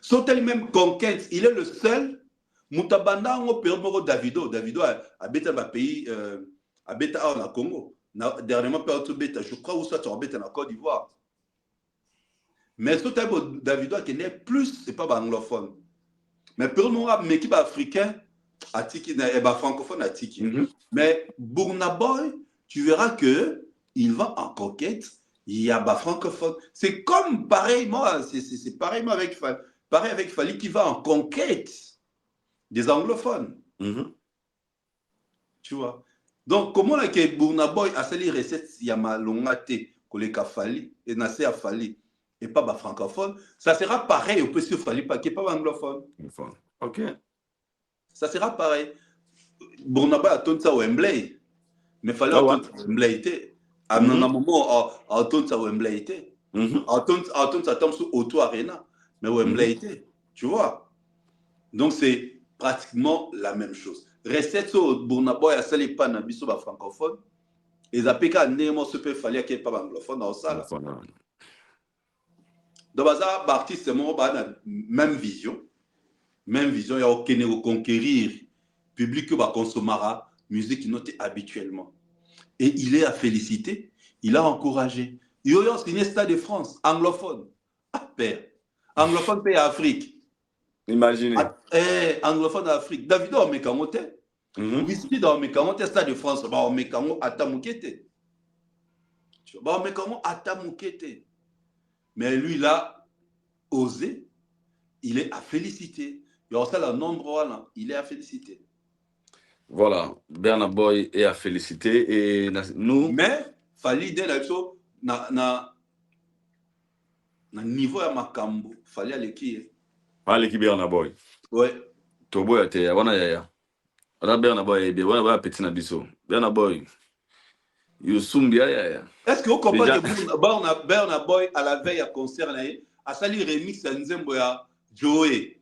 Sont elles-mêmes conquêtes, il est le seul. Moutabanda on perd Davido. Davido a bêta ma pays, a bêta en Congo. Dernièrement perd bêta. Je crois où ça tu bêta en Côte d'Ivoire. Mais ce Davido qui n'est plus, c'est pas anglophone. Mais pour nous, mais qui est africain, et francophone à Tiki. Mais Burna Boy, tu verras que il va en conquête. Il y a francophone. C'est comme pareillement, c'est pareillement avec Fali qui va en conquête des anglophones. Tu vois. Donc comment là que Burna Boy a sali recette il y a malongate que les Fali et Nassé a Fali et pas francophone, ça sera pareil au PC Fali pas qui est pas anglophone. Ok. Ça sera pareil. Burna Boy a tourné ça au Wembley. Mais il fallait attendre ça au Wembley. À un moment, à attendre ça au Wembley. À attendre ça tombe sur Auto Arena. Mais au Wembley. Tu vois? Donc c'est pratiquement la même chose. Recette sur Burna Boy à sali pas na biso ba francophone. Et ça peut qu'à némo se peut fallait qu'il n'y ait pas anglophone dans ça. Donc ça, artiste c'est mon même vision. Même vision, il y a aucun conquérir public que va consommer musique qui note habituellement. Et il est à féliciter, il a encouragé. Il y a signé Stade de France, anglophone. Ah, père. Anglophone pays Afrique. Imaginez. Anglophone Afrique. Davido en mécamote. Wizkid en mécamote, Stade de France, en mécamote, atamukete. En mécamote, atamukete. Mais lui, il a osé, il est à féliciter. Il y a aussi le nombre, il est à féliciter. Voilà, Burna Boy est à féliciter et nous. Mais fallait dire la chose na niveau ya makambo, fallait aller qui. L'équipe Burna Boy. Ouais. Tobo ya te wana yaya. Wana Burna Boy bien, wana ba petit na biso. Burna Boy. Yosumbi yaya. Est-ce que vous comprenez que Burna Boy à la veille à concert a sali remix à Nzembo ya Joey.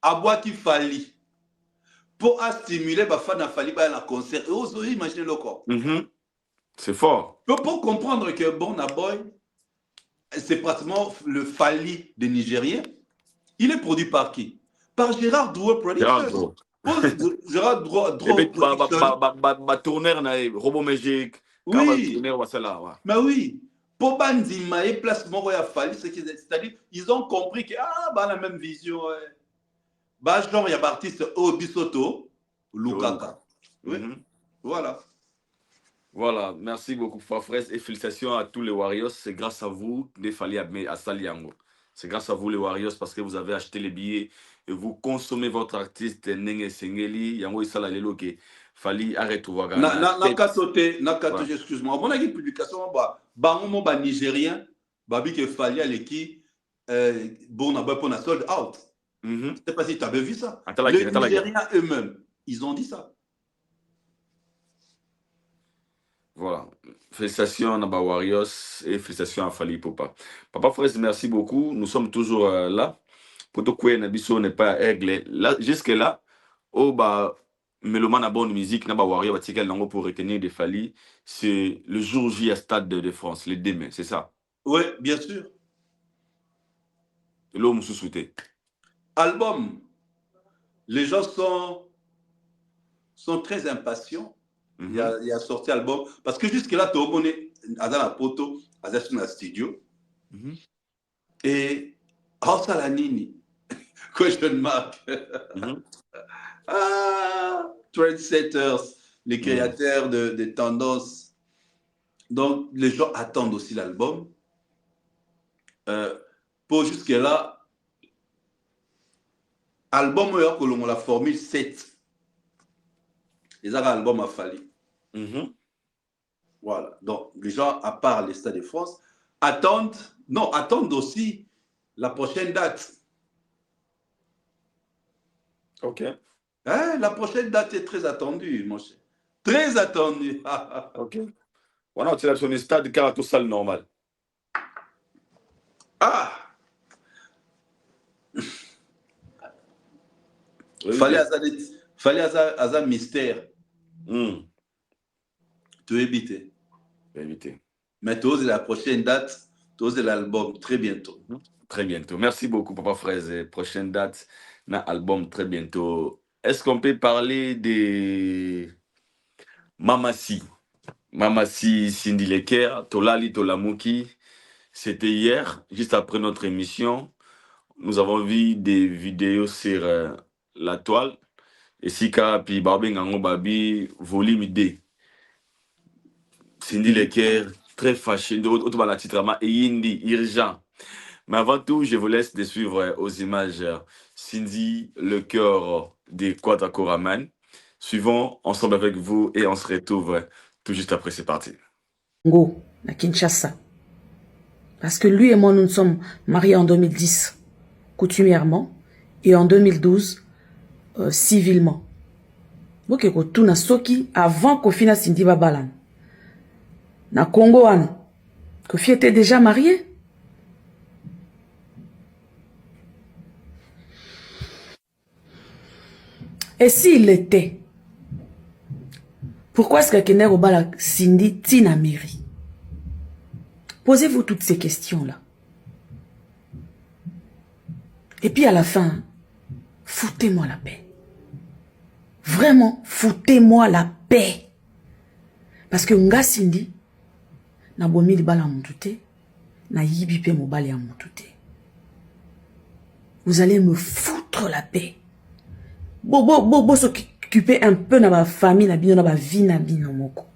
Abwaki Fali. Pour stimuler les fans à Fali à la concert. Et vous imaginez le corps. C'est fort. Pour comprendre que Burna Boy, c'est pratiquement le Fali des Nigériens. Il est produit par qui? Par Gérard Drouot Productions. Gérard Drouot. Et puis, tourneur, Robot Magique. Oui. Mais oui. Pour Bandima et placement à Fali, c'est-à-dire, ils ont compris que, la même vision. Genre, il y a l'artiste Obisoto, Lukaka. Oui. Voilà. Voilà, merci beaucoup, Fafres, et félicitations à tous les Warriors. C'est grâce à vous des Fali à Saliango. C'est grâce à vous les Warriors parce que vous avez acheté les billets et vous consommez votre artiste Nenge Sengeli. Yango Isala Leloke. Fali arrête tout voir. Excuse-moi. On a une publication, bango ba nigérien, babi que Fali à l'équipe, bon, on a pas sold out. Je ne sais pas si tu avais vu ça. Les Nigériens eux-mêmes, ils ont dit ça. Voilà. Félicitations à Naba Warriors et félicitations à Fali Ipupa. Papa Fraise, merci beaucoup. Nous sommes toujours là. Pour tout quoi, Nabiso n'est pas aigle. Jusque-là, Méloman a bonne musique, Naba Warriors pour retenir des Fali. C'est le jour J à Stade de France, les demain, c'est ça? Oui, bien sûr. L'homme sous-souté. Album. Les gens sont très impatients. Il y a sorti album. Parce que jusque-là, tu es dans la poto, dans le studio. Et Hausa Lanini, question mark. Trendsetters, les créateurs de tendances. Donc, les gens attendent aussi l'album. Pour jusque-là, album, on la formule 7. Les albums a fallu. Voilà. Donc, les gens, à part les Stades de France, attendent aussi la prochaine date. Ok. Hein, la prochaine date est très attendue, mon cher. Très attendue. Ok. Voilà, tu as son stade car tout ça normal. Ah! Fallait un mystère. Tu veux éviter. Éviter. Mais tu oses la prochaine date, tu oses l'album très bientôt. Très bientôt. Merci beaucoup, Papa Fraise. Prochaine date, na album très bientôt. Est-ce qu'on peut parler de Mamassi? Mamassi Cindy Leker, Tolali Tolamuki. C'était hier, juste après notre émission. Nous avons vu des vidéos sur la toile. Et Sika, puis Barbé Ngango Babi, volume D. Cindy Leker, très fâché. D'autres la titre, et Yindi, urgent. Mais avant tout, je vous laisse de suivre aux images Cindy, le cœur des Quadracoraman. Suivons ensemble avec vous et on se retrouve tout juste après. C'est parti. Ngo, à Kinshasa. Parce que lui et moi, nous nous sommes mariés en 2010, coutumièrement, et en 2012, civilement. Donc, tout na soki avant Kofi na Cindy Babalan. Na Congo, Kofi était déjà marié. Et s'il l'était, pourquoi est-ce que Kender Obala Cindy Tina mairie? Posez-vous toutes ces questions-là. Et puis à la fin, foutez-moi la paix. Vraiment, foutez-moi la paix. Parce que nga Cindy, na bomi li bala moutouté, na yibi pe mo bala moutouté. Vous allez me foutre la paix. Bo s'occuper un peu na ma famille, na bino na ma vie, na bino moko.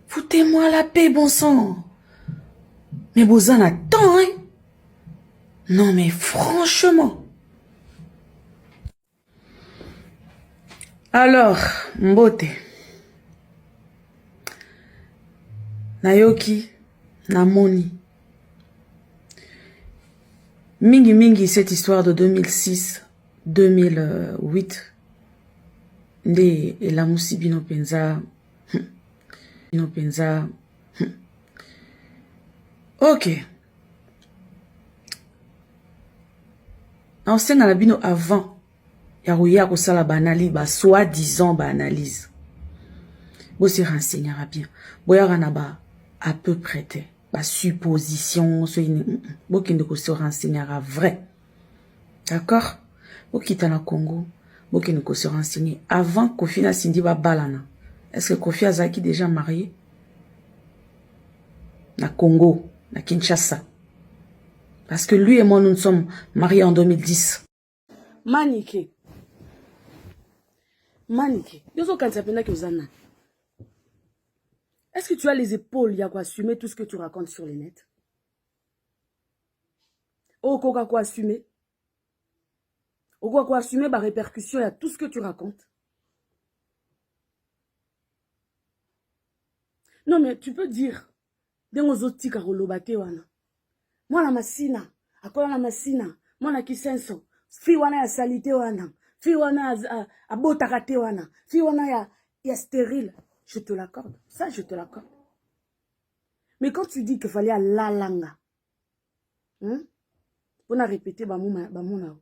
Foutez-moi la paix, bon sang. Mais vous en attendez, hein? Non, mais franchement. Alors, Mbote. Nayoki, Namoni. Mingi, cette histoire de 2006, 2008. Nde elamusi bino penza. Bino penza. Ok. On sait bino avant. Yarouya kosala banali ba soi-disant ba analyse. Bo se renseignera bien. Boya na ba à peu près ba supposition so bo kende ko se renseignera vrai. D'accord? Bo kita na Congo, bo kende ko se renseigner avant Kofi na Cindy ba balana. Est-ce que Kofi azaki déjà marié? Na Congo, na Kinshasa. Parce que lui et moi nous sommes mariés en 2010. Manike. Est-ce que tu as les épaules, Yako, assumer tout ce que tu racontes sur les nets? Okoka quoi assumer? Okoka quoi assumer ma répercussion à tout ce que tu racontes? Non, mais tu peux dire, moi la masina, akola la masina, moi la kisenso, fi wana ya salité wana. Fi wana a botakate wana. Fi wana ya stérile. Je te l'accorde. Ça, je te l'accorde. Mais quand tu dis qu'il fallait à la langa, on a répété bamona.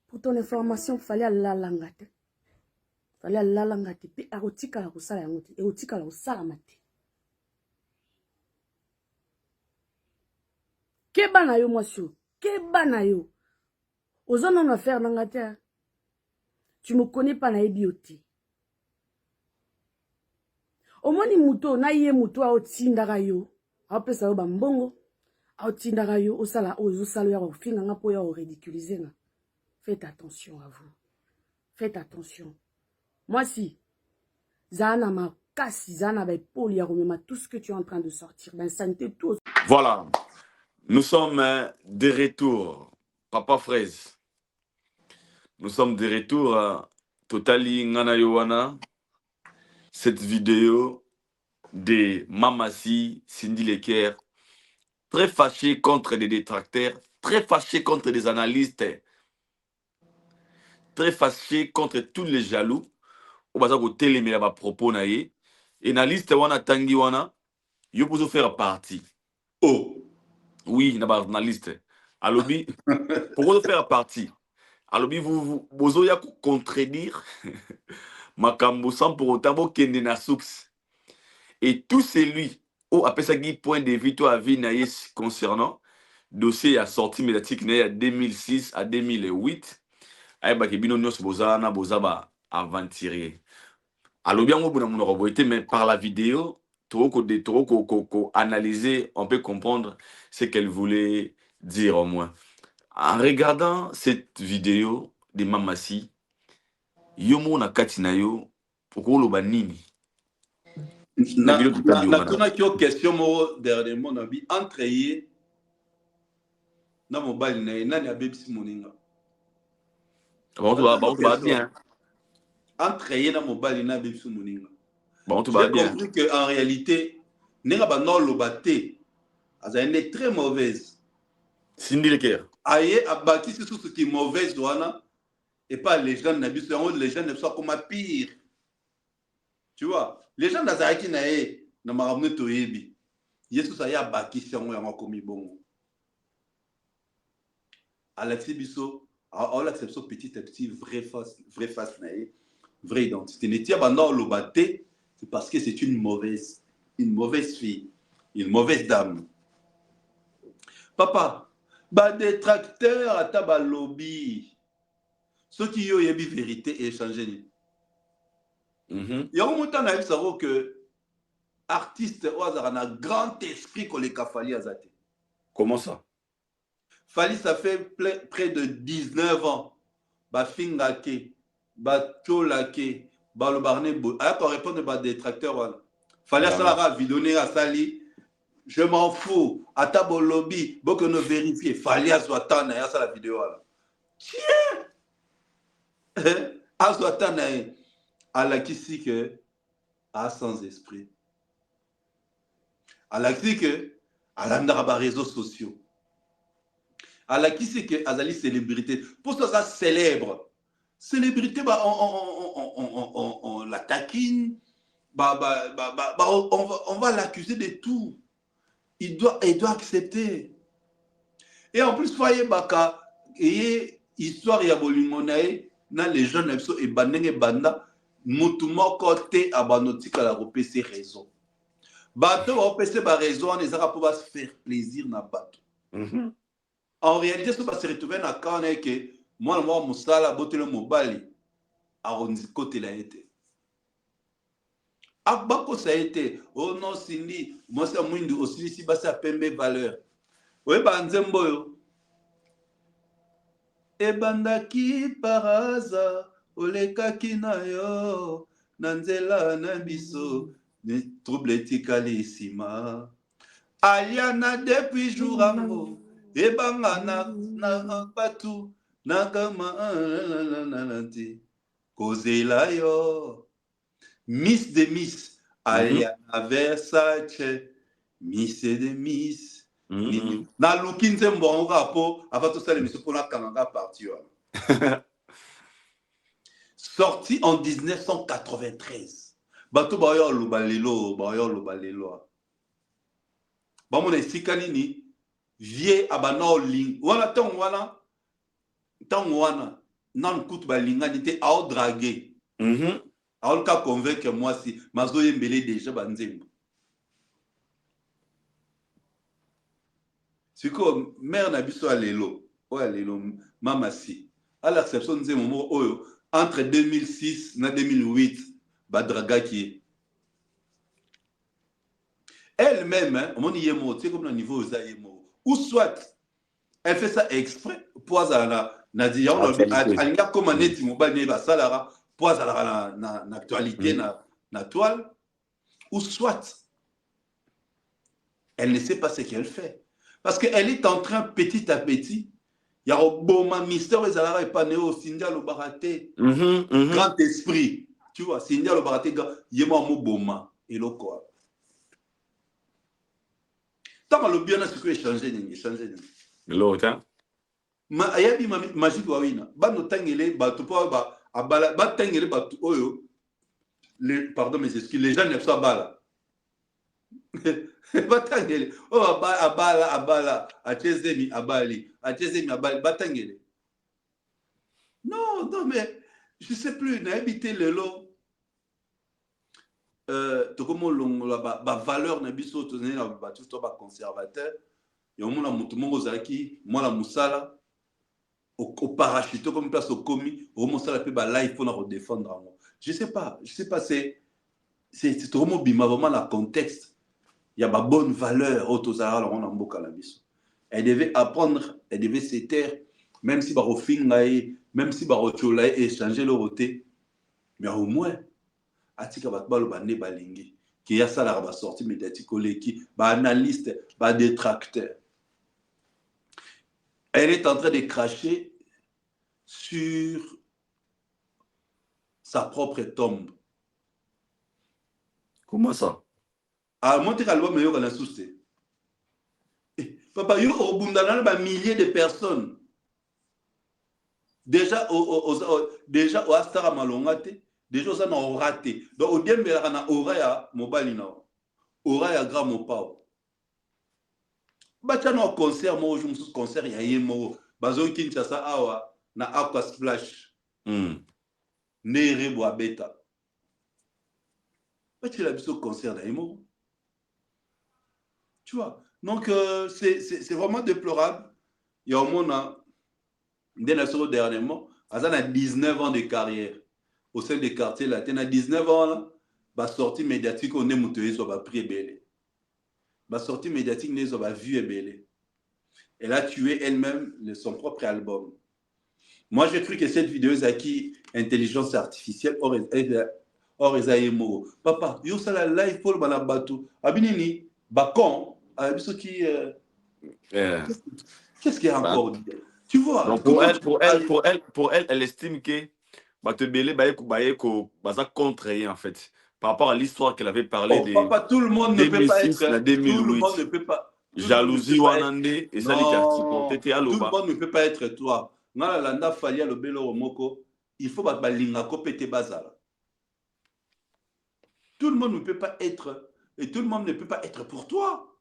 Pour ton information, il fallait à la langa. Il fallait à la langa. Puis erotika la kusala yangote. Erotika la kusala mate. Keba na yo mwasyo. Keba na yo. Aux hommes on a affaire dans la terre. Tu me connais pas na ebioti. Au moins ni muto na iye muto a otindaka yo. A pesa yo bambongo. A otindaka yo osala ozosala ya ofinga nga po ya o ridiculiser nga. Faites attention à vous. Faites attention. Moi si zana ma kasi zana ba epoli ya komema tout ce que tu es en train de sortir ben santé tout. Voilà. Nous sommes de retour. Papa Fraise. Nous sommes de retour à Totali Ngana Yowana. Cette vidéo de Mamassi Cindy Leker très fâché contre des détracteurs, très fâché contre des analystes, très fâché contre tous les jaloux. Au bazar côté les meilleurs propos naïe. Et na liste wana tangi wana, yo pouvez faire partie. Oh. Oui, na liste. Alobi, pour faire partie. Alobi, vous ya contredire makambo sans pour autant bo kende na source. Et tout celui où après ça point de vue toi avis naïe concernant dossier a sorti médiatique naïe à 2006 à 2008. Aïe ba kebino nyos boza na boza ba aventurier. Alors bien, mais par la vidéo, analyser, on peut comprendre ce qu'elle voulait dire au moins. En regardant cette vidéo de Mamassi, yomo na katina yo, pourquoi lo banini? Na question dernièrement na bi entre ye na mobile na ni abebisi moninga. Bon, bien. Entre ye na mobile na abebisi moninga. Bon, j'ai compris qu'en réalité, Nenga Banor Lobaté, elle est très mauvaise. Cindy Leker. Aïe, a bâti sur ce qui est mauvaise, douana, et pas les gens n'habitent, les gens ne sont comme pire. Tu vois, les gens d'Azaraki nae, na maramne toyebi. Yesu ça y a bâti sur moi, y'a commis bon. Alexis Bisso, on l'accepte petit à petit, vraie face nae, vraie identité. Netia Banor Lobaté, c'est parce que c'est une mauvaise fille, une mauvaise dame. Papa, ba détracteur à ta lobby. Ceux qui ont eu vérité et échangé. Il y a un moment où que artiste a un grand esprit qu'on les kafali azate. Comment ça? Fali, ça fait près de 19 ans. Ba fingake, ba tcholake, ba le barne. Alors qu'on répond à détracteur. Fali à ça la vidéo à sali. Je m'en fous. À ta lobby, beaucoup ne vérifier. Fali à Zwatan, à ça la vidéo là. Tiens! À Zwatan, à la qui si que à sans esprit. À la qui que à l'andra réseaux sociaux. À la qui si que à la célébrité. Pour ça, ça célèbre. Célébrité, bah, on la taquine. On va l'accuser de tout. Il doit accepter. Et en plus, foyer baka et histoire ya bolingonae na les jeunes et bandenge banda mutumo côté abanotika la repérer raison. Bato repérer ba raison on ezaka pour se faire plaisir na bato. En réalité ce va se retrouver na kana que moi musala botelo mobali a ondi côté la été. Abako ça a été oh non sindi moi c'est mwindu aussi si ba sa pembe valeur. Oui, banzemboyo. Ebandaki paraza, olekaki na yo, nanzela na biso, ne trouble tikali sima. Aliana depuis jour amour, ebanga na patu, nakama nanananananti. Kozela yo, Miss de Miss, Aliana Versace, Miss de Miss. Na lukinze mbongo kapo avant tout ça l'émission pour la Kananga partie sorti en 1993 bato bayo lobalelo ba mon esikani ni vie abana ling wana tong wana nan kutu ba lingani te ao draguer ao ka convaincre moi si mazo yembele déjà banzembo. C'est comme mère Nabiso à l'élo, Mamassi. À l'acception de moment entre 2006 et 2008, Badraga qui est. Elle-même, on y est mort, c'est comme le niveau où elle est mort. Ou soit, elle fait ça exprès, pour Nadia, on a comme un état mobile, Salara, pour la actualité, na toile. Ou soit, elle ne sait pas ce qu'elle fait. Parce qu'elle est en train, petit à petit, il y a un bon mystère, et ça pas né au Cindia Lobaraté, grand esprit. Tu vois, Cindia Lobaraté, il y a un mot bon et le quoi. tant le bien ce que échanger échanger l'autre ma ayabi magique wawina ba no tangele ba to ba abala ba tangele ba oyo les pardon mes excuses les gens ne sont bala ba tangele oh abala achezemi abali ba tangele non mais je sais plus na habité le lot to comme longola ba valeur na biso to na ba tout ba conservateur yo mona mutu mongo zaki mwana musala au parachute comme place au commis au monsala pe ba live pour nous défendre je sais pas c'est vraiment bima vraiment la contexte il y a ba bonne valeur autozara on a mboka la biso elle devait apprendre elle devait se taire même si ba rofingae même si ba rochola échanger le roté mais au moins atika ba balo ba ne balingi qui a ça la ba sortie médiatique qui ba analyste ba détracteur. Elle est en train de cracher sur sa propre tombe. Comment ça? Ah, moi, tu as le souci. Papa, il y a milliers de personnes. Déjà, déjà, au Astara Malongate, déjà, ça n'a raté. Donc, au début, il y a Oraya Mobalina, Oraya Gramopao. Bacha no concert mo je me concert ya yemo bazo Kinshasa awa na Aqua Splash nere bo beta bacha la biso concert na yemo tu vois donc c'est vraiment déplorable il y a au moins des nations dernièrement azana 19 ans de carrière au sein des quartiers là tena 19 ans là ba sortie médiatique on est mutué so ba prix belé ba sortie médiatique ne so ba vue belé. Elle a tué elle-même son propre album. Moi, j'ai cru que cette vidéo est acquis intelligence artificielle or Ezaïmo. Papa, yo ça la live pour le bateau. Abinini, bakon, abiso qui. Qu'est-ce qu'il y a encore? Tu vois. Donc pour elle, elle estime que Batebele baza contre rien en fait. Par rapport à l'histoire qu'elle avait parlé de. Papa, tout le monde ne peut pas être. Tout le monde ne peut pas. Jalousie Wanande et ça les tout le monde ne peut pas être toi. Ngala landa falia le belo moko, il faut ba linga ko pété bazala. Tout le monde ne peut pas être et tout le monde ne peut pas être pour toi.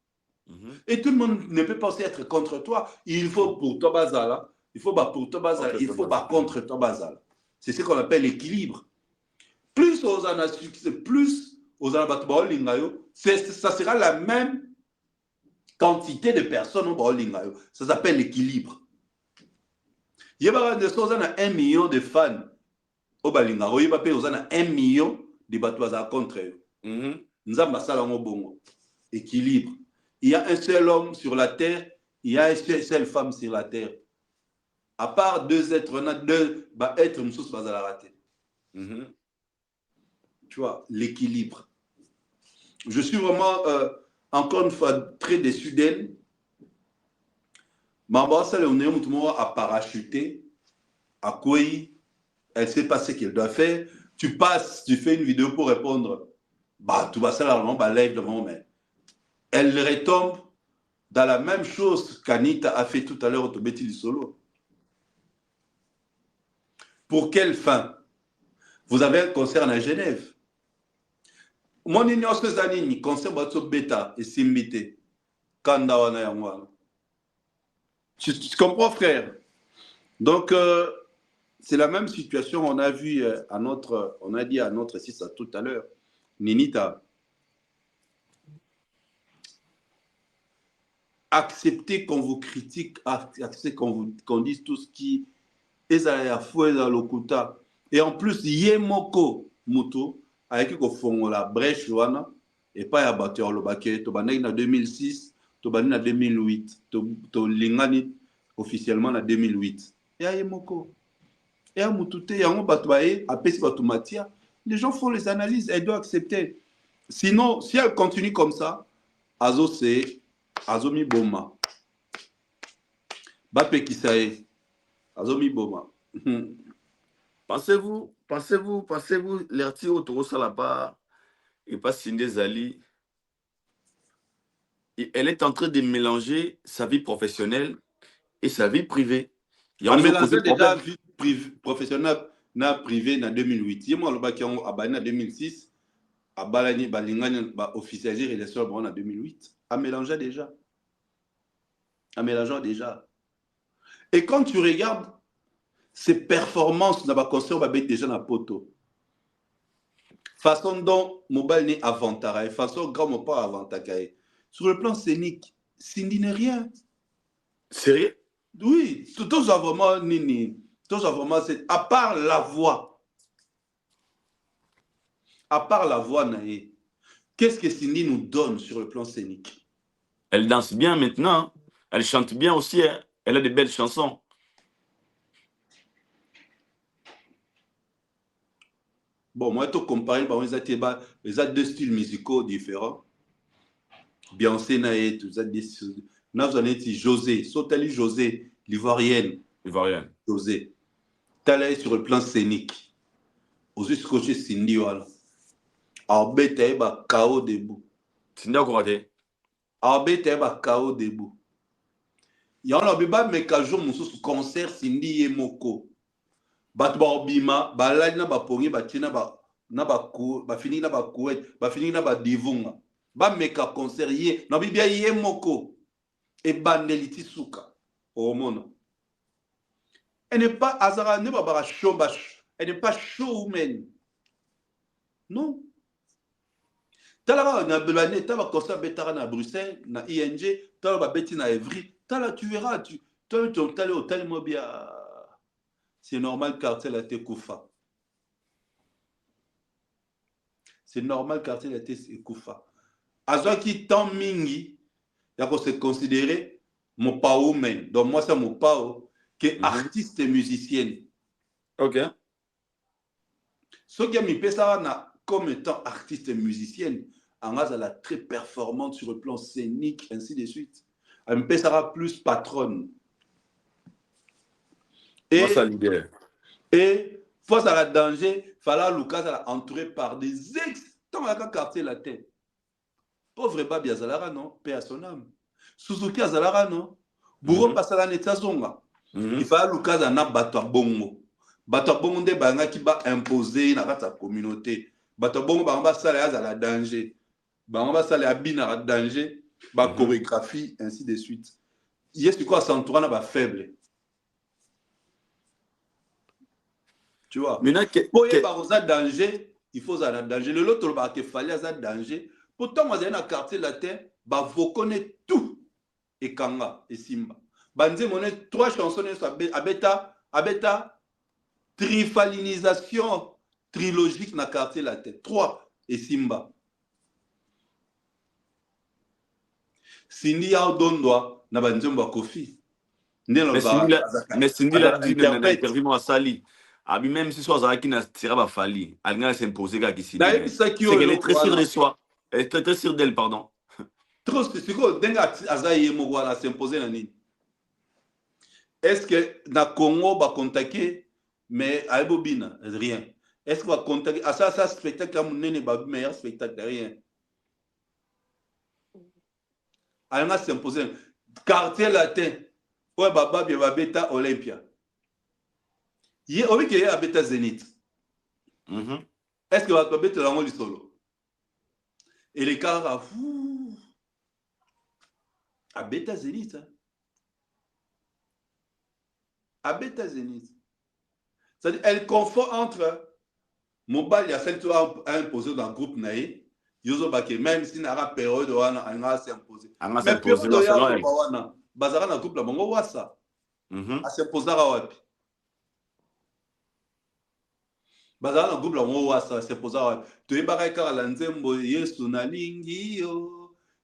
Et tout le monde ne peut pas aussi être contre toi. Il faut pour toi bazala, il faut ba pour toi bazala, il faut ba contre toi bazala. C'est ce qu'on appelle l'équilibre. Plus aux ana succès, plus aux ana batba lingayo, ça sera la même quantité de personnes au Baolingayo. Ça s'appelle l'équilibre. Il y a 1 million de fans au Balingayo. Il y a 1 million de batouazas contre eux. Nous avons bon équilibre. Il y a un seul homme sur la terre, il y a une seule femme sur la terre. À part deux êtres, on a deux êtres, nous sommes à la rater. Tu vois, l'équilibre. Je suis vraiment. Encore une fois, très déçu d'elle. Maman, ça, on est à parachuter. À quoi elle sait pas ce qu'elle doit faire. Tu passes, tu fais une vidéo pour répondre. Bah, tu vas ça là, on va live devant, mais elle retombe dans la même chose qu'Anita a fait tout à l'heure au Tobeti Solo. Pour quelle fin? Vous avez un concert à Genève. Mon ignorance que zanini concert batso bêta et simbité kanda wana yangwana. Tu comprends frère? Donc c'est la même situation on a vu on a dit à notre ça tout à l'heure. Ninita acceptez qu'on vous critique, acceptez qu'on dise tout ce qui est à la fois dans l'okuta et en plus yemoko muto avec la brèche wana et pas à battre le baquet to banai en 2006 to banai en 2008 to lingani officiellement en 2008 et à yemoko et à mutute yango batwaye a pesi batumatia les gens font les analyses elle doit accepter sinon si elle continue comme ça azo c'est azomi boma bape kisae azomi boma. Pensez-vous, l'erti autour ça là-bas et pas Sindé Zali elle est en train de mélanger sa vie professionnelle et sa vie privée. Il y a a un mélangé côté déjà problème. vie professionnelle na privé en 2008. Yemo alobaki yango abani en 2006, abalani balingani ba officialiser relation en 2008. A mélangé déjà. A mélangé déjà. Et quand tu regardes ses performances dans ba concert ba bet déjà na poto. Façon dont mobile n'est avantagé, façon grand mon pas avantagé. Sur le plan scénique, Cindy n'est rien. Sérieux? Oui, tous ont vraiment nini. Tous ont vraiment c'est à part la voix. À part la voix naïe. Qu'est-ce que Cindy nous donne sur le plan scénique? Elle danse bien maintenant. Elle chante bien aussi. Hein. Elle a de belles chansons. Bon, moi, tout comparé, ils ont deux styles musicaux différents. Beyoncé naïe, tout ça, nous avons dit José, Sotali José, l'Ivoirienne. Ivoirienne. José. T'as sur le plan scénique. Aussi, ce que j'ai Cindy, voilà. Arbet, t'as eu KO debout. Cindy a croisé. Arbet, t'as eu KO debout. Il y en a un mais qu'un jour, mon concert, Cindy et Moko. Bat Barbima, Balai na Bapongi, Batina, Bafini na Bakouet, Bafini na Badivunga. Ba meka concert yé, na bibia yé Moko. Et Bandeliti Souka. Au monde. Elle n'est pas Azara, ne pas show, elle n'est pas showman. Non. Tala na Belane, tala concert betara na Bruxelles, na ING, tala ba beti na Evry, tala tu verras, tu tala au tel mobia. C'est normal quartier a été Koufa. C'est normal quartier a été Koufa. Azo qui tant mingi, il faut se considérer mon pao men. Donc moi c'est mon pao que artiste et musicienne. Ok. Ce qui a mis ça comme étant artiste et musicienne, en elle est très performante sur le plan scénique, ainsi de suite. Elle me sera plus patronne. Moi, ça l'idée. Et face à la danger, Fala Lucas entouré par des ex. Tant qu'à quartier la tête. Pauvre Babi Azalara, non? Paix à son âme. Suzuki Azalara, non? Bourreau Passala Netazonga. Il fallait Lucas en a battu à Bongo. Battu à Bongo de Banga qui va imposer dans la communauté. Battu à Bongo, Banga Sala à la danger. Banga Sala à Bina à danger. Ba chorégraphie, ainsi de suite. Il y a ce quoi s'entourer à faible. Tu vois? Pour y avoir un danger, il faut un danger. Le lot, il fallait un danger. Pourtant, moi, j'ai un quartier latin, vous connaissez tout. Et Kanga, et Simba. Banze, mon trois chansons, abeta, trifalinisation trilogique dans le quartier latin. 3 et Simba. Cindy Yaudondoa, na banzemba Kofi. Mais Cindy l'a dit dans l'interview à Sali. Même si soit qui n'a pas fallu, elle n'a s'imposé qu'à qui c'est qu'elle est très sûre de soi. Elle est très sûre d'elle, pardon. Trop spécifique, denga azaye mogwala s'imposer na nini. Est-ce que na Congo va contacter mais à Bobina rien. Est-ce qu'on va contacter à ça spectacle à mon meilleur spectacle rien. Elle n'a s'imposer quartier latin. Ouais baba bien beta Olympia. Hier on dit qu'il y a beta Zénith. Est-ce que va beta la du solo? Et les cas à fou. À beta Zénith. À beta Zénith. C'est-à-dire, elle confond entre mobile, il y a celle qui a imposé dans le groupe Naï, Yozo Baké, même si n'a pas période où elle a s'imposé. Mais période où il y a un bazar dans le groupe, la bongo wasa. Elle s'imposé à Wapi. Bazar dans le groupe, la bongo wasa, elle s'imposé à Wapi. Tu es barré car la nzembo, yesu na lingi,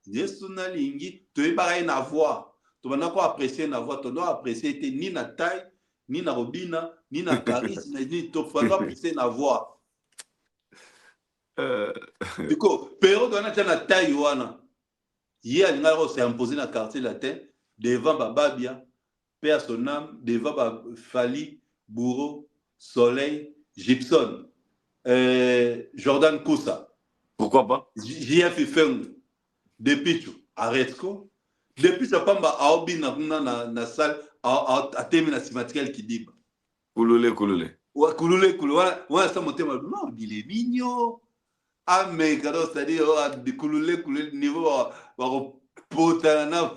yesu na lingi. Tu es barré na voix. Tu vas pas apprécier na voix, tu dois apprécier ni na taille, ni na robina, ni na charisme, ni tu dois apprécier na voix. Du coup, période où on a la taille, il s'est imposé dans le quartier latin, devant Bababia, paix à son âme, devant Fali, Bourreau, Soleil, Gibson, Jordan Koussa. Pourquoi pas? JF Feng, Depichu. arrête quoi. Depuis ça pamba aobi na salle a terminé la cinématique qui dit Kulule kulule. ouais kulule ouais ça monte non il est mignon ah mais quand c'est-à-dire de kulule niveau va potana.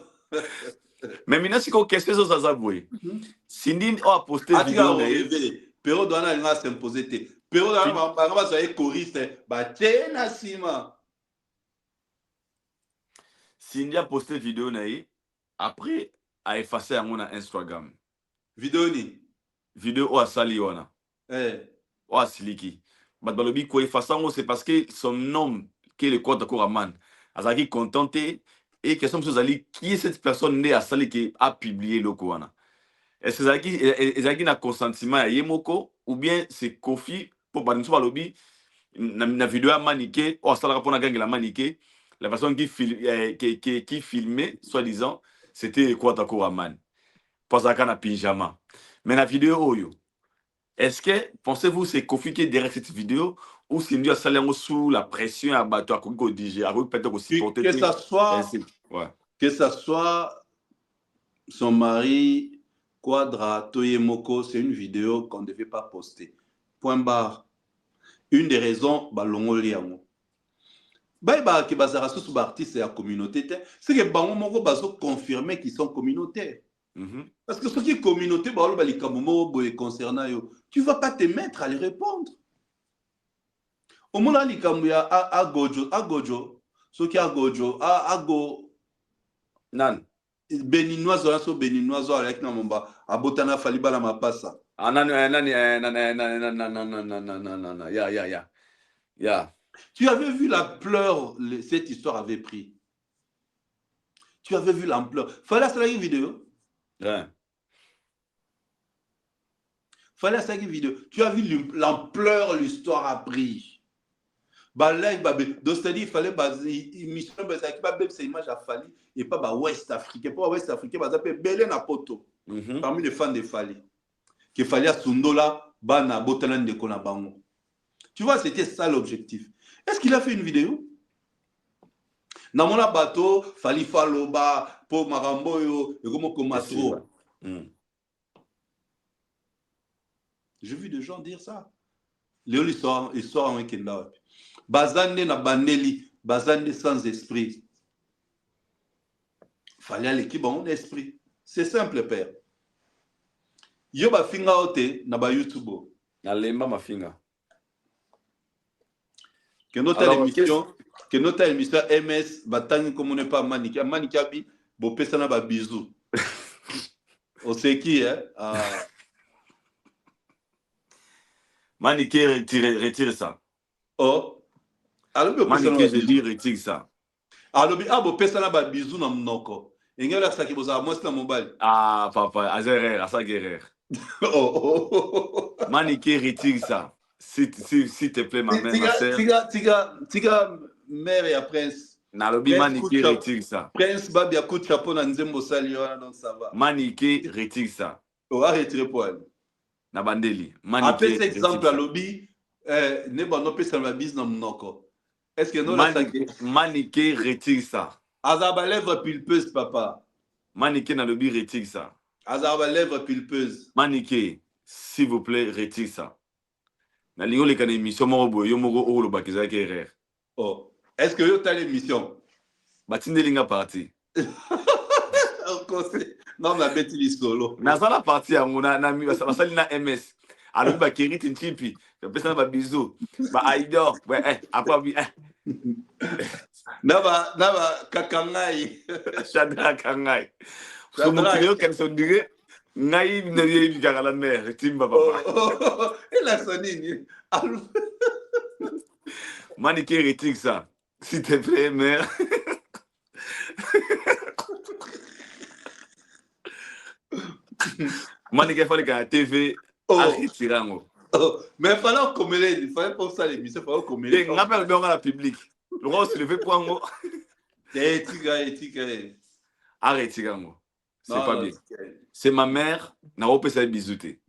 Mais maintenant si qu'on question sur ça boy. Cindy a posté vidéo Pero doana nga s'imposer te. Pero doana ba so e choriste ba tena sima. Cindy a posté vidéo naï après a effacé à mon Instagram. Vidéo ni. Vidéo o asali wana. O asiliki. Bat balobi ko effacer c'est parce que son nom qui est le compte Koraman. Azaki contenté et question sur Zali qui est cette personne née à Sali qui a publié le Koana. Est-ce que Zaki n'a consentiment à Yemoko ou bien c'est Kofi pour Badinso Balobi na vidéo à maniqué ou à Sala Rapona Gang la maniqué la personne qui filmait soi-disant c'était Kwatako Raman parce qu'il a pyjama mais la vidéo Oyo est-ce que pensez-vous c'est Kofi qui est derrière cette vidéo ou c'est lui à Salango sous la pression à battre à Kongo DJ à peut-être aussi porter que ça soit son mari Quadra Toyemoko, c'est une vidéo qu'on ne devait pas poster. Point barre. Une des raisons, balongo liango. Bah, que bazara sous artiste et la communauté, c'est que bango moko bazo confirmer qu'ils sont communautaires. Parce que ceux qui sont communautés, bah li kamomo boy concernant yo, tu vas pas te mettre à les répondre. Au moment li kamuya a gojo, ceux qui a gojo, a go nan. Béninoise, avec Namamba, à Botana Falibala Mapasa. Tu avais vu l'ampleur cette histoire avait pris. Tu avais vu l'ampleur. Fallait ça une vidéo. Fallait ça une vidéo. Tu as vu l'ampleur l'histoire a pris. Donc c'est-à-dire il fallait mission ces images à Fali et pas West Africain. Pas West Africain, bah ça Belé na poto. Parmi les fans de Fali. Que Fali à Sundola, bana botalan de kona bango. Tu vois, c'était ça l'objectif. Est-ce qu'il a fait une vidéo? Namona bateau, Fali Faloba, Po Maramboyo, et comme Komatro. J'ai vu des gens dire ça. Léo l'histoire en Kenda. Bazande na bandeli, bazande sans esprit. Fallait aller qui bon esprit. C'est simple, père. Yo ba finga ote na ba YouTube. Na lemba ma finga. Que notre émission MS batangi comme on n'est pas Manika. Manika bi bo pesa na ba bisou. On sait qui hein? Maniqué retire ça. Oh. Alors Maniqué je dis retire ça. Alors bo pesa na ba bisou na mnoko. Engela ça qui boza moi c'est na mobile. Ah papa, Azerer, Asa Guerrer. Maniqué retire ça. S'il te plaît ma mère, ma sœur. Tiga mère et prince. Nalobi Maniqué retire ça. Prince babi a coup de chapeau na nzembo sali donc ça va. Maniqué retire ça. On va retirer poil. Na bandeli. Après cet exemple à lobby ne ba no pesa ma bise na mnoko. Est-ce que non la Maniqué retire ça. Azaba lèvre pulpeuse papa. Maniqué na lobby retire ça. Azaba lèvre pulpeuse. Maniqué, s'il vous plaît, retire ça. Na lingo le kana émission moko yo moko o lo bakiza ke erreur. Oh, est-ce que yo ta l'émission? Batinde linga parti. Non, la bête il solo. Na ça la partie à mon ami basali na MS. Alors ba Kerit Nchipi, pesa ba bisou. Ba Aidor, ouais après bi Naba kakangai. Chadra kangai. So mon client quand son dire ngai ne vie bi la mère, timba papa. Et la sonine. Maniqué retire ça. S'il te plaît, mère. Maniqué fallait qu'à la TV retirer. Mais il fallait comméler, il fallait pour ça l'émission, il fallait comméler. On appelle bien à la public. Le roi se lever pour un mot. Arrêtez, c'est pas bien. C'est ma mère, n'a pas pu bisouter.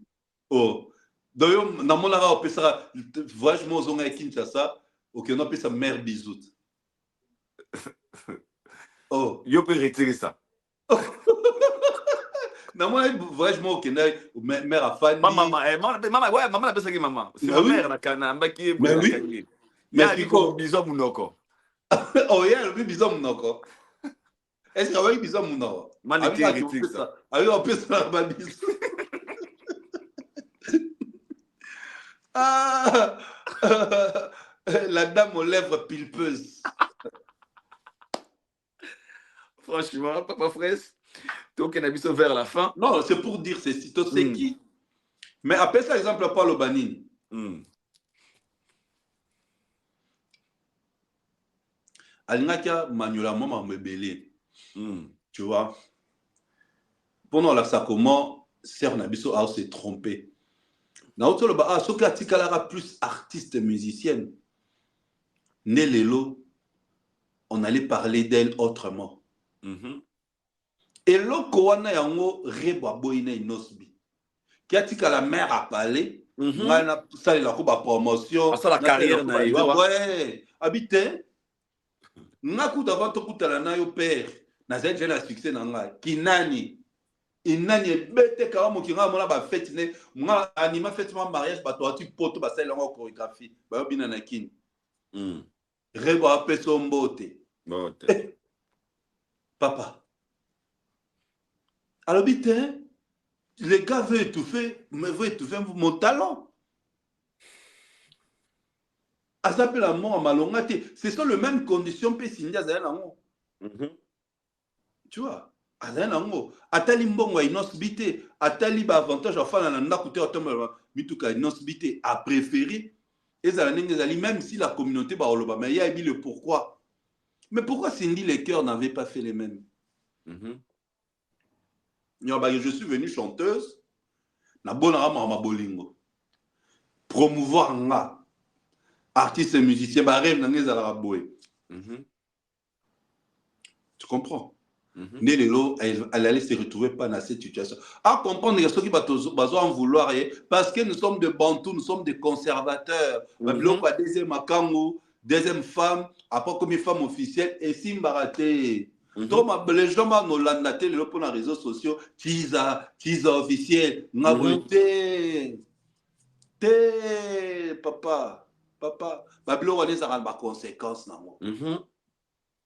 Oh. Donc, dans mon ara, on peut ça, voyage mozonga Kinshasa, ok, on peut ça mère bisoute. Oh. Yo peut retirer ça. Non, moi, vraiment, mère a fan. Maman, ouais, maman appelle ça qui maman. C'est ma mère, la canamba qui est mais oui. Il y Mais a dit qu'on bisou mounoko. Oh, il y a le bisou mounoko. Est-ce qu'il y a un bisou mounoko? Maman qui retire ça. Ah oui, on peut ça la bisou. Ah, la dame aux lèvres pulpeuses. Franchement, papa fraise, donc on a mis vers la fin. Non, c'est pour dire ceci. Tu sais qui? Mais appelle ça exemple Paul Obanini. Alinakia Manuela Mama Mebele. Tu vois? Pendant la ça comment Serge Nabiso a s'est trompé. Dans le bas, ce qui a tikalara plus artiste musicienne. Nelelo, on allait parler d'elle autrement. Et loko wana yango reba boyina inosbi. Qui a tika la mère à parler. Ngana ça la coupe promotion. Ça la carrière na iwa. Ouais, habité. Ngaku d'avant to kutala na yo père. Na zé na succès na ngai. Kinani. Inani bete ka mo kinga mo na ba fête ne. Nga anima fête ma mariage ba to ati poto ba sala ngo chorégraphie. Ba yo bina na kin. Reba peso mbote. Mbote. Papa. Alors, les gars veulent étouffer mon talent. À ça, la mort à malongate. Ce sont les mêmes conditions que Cindy a tu vois, Atali mbongo inosbité, Atali ba avantage à faire na côté automobile, mituka inosbité a préféré. Et même si la communauté ba oloba, mais il y a le pourquoi. Mais pourquoi Cindy les cœurs n'avaient pas fait les mêmes? Je suis venue chanteuse, na bonara mama bolingo. Promouvoir nga artiste et musicien, ba rêve nangé za la boé. Tu comprends? Nelelo, elle allait se retrouver pas dans cette situation. À comprendre que ceux qui vont en vouloir, parce que nous sommes des bantous, nous sommes des conservateurs. Deuxième makango, deuxième femme, après comme une femme officielle, et si mbaraté. Donc, les gens nous l'ont noté pour les réseaux sociaux, teaser officiel, papa, bablo on les a des conséquences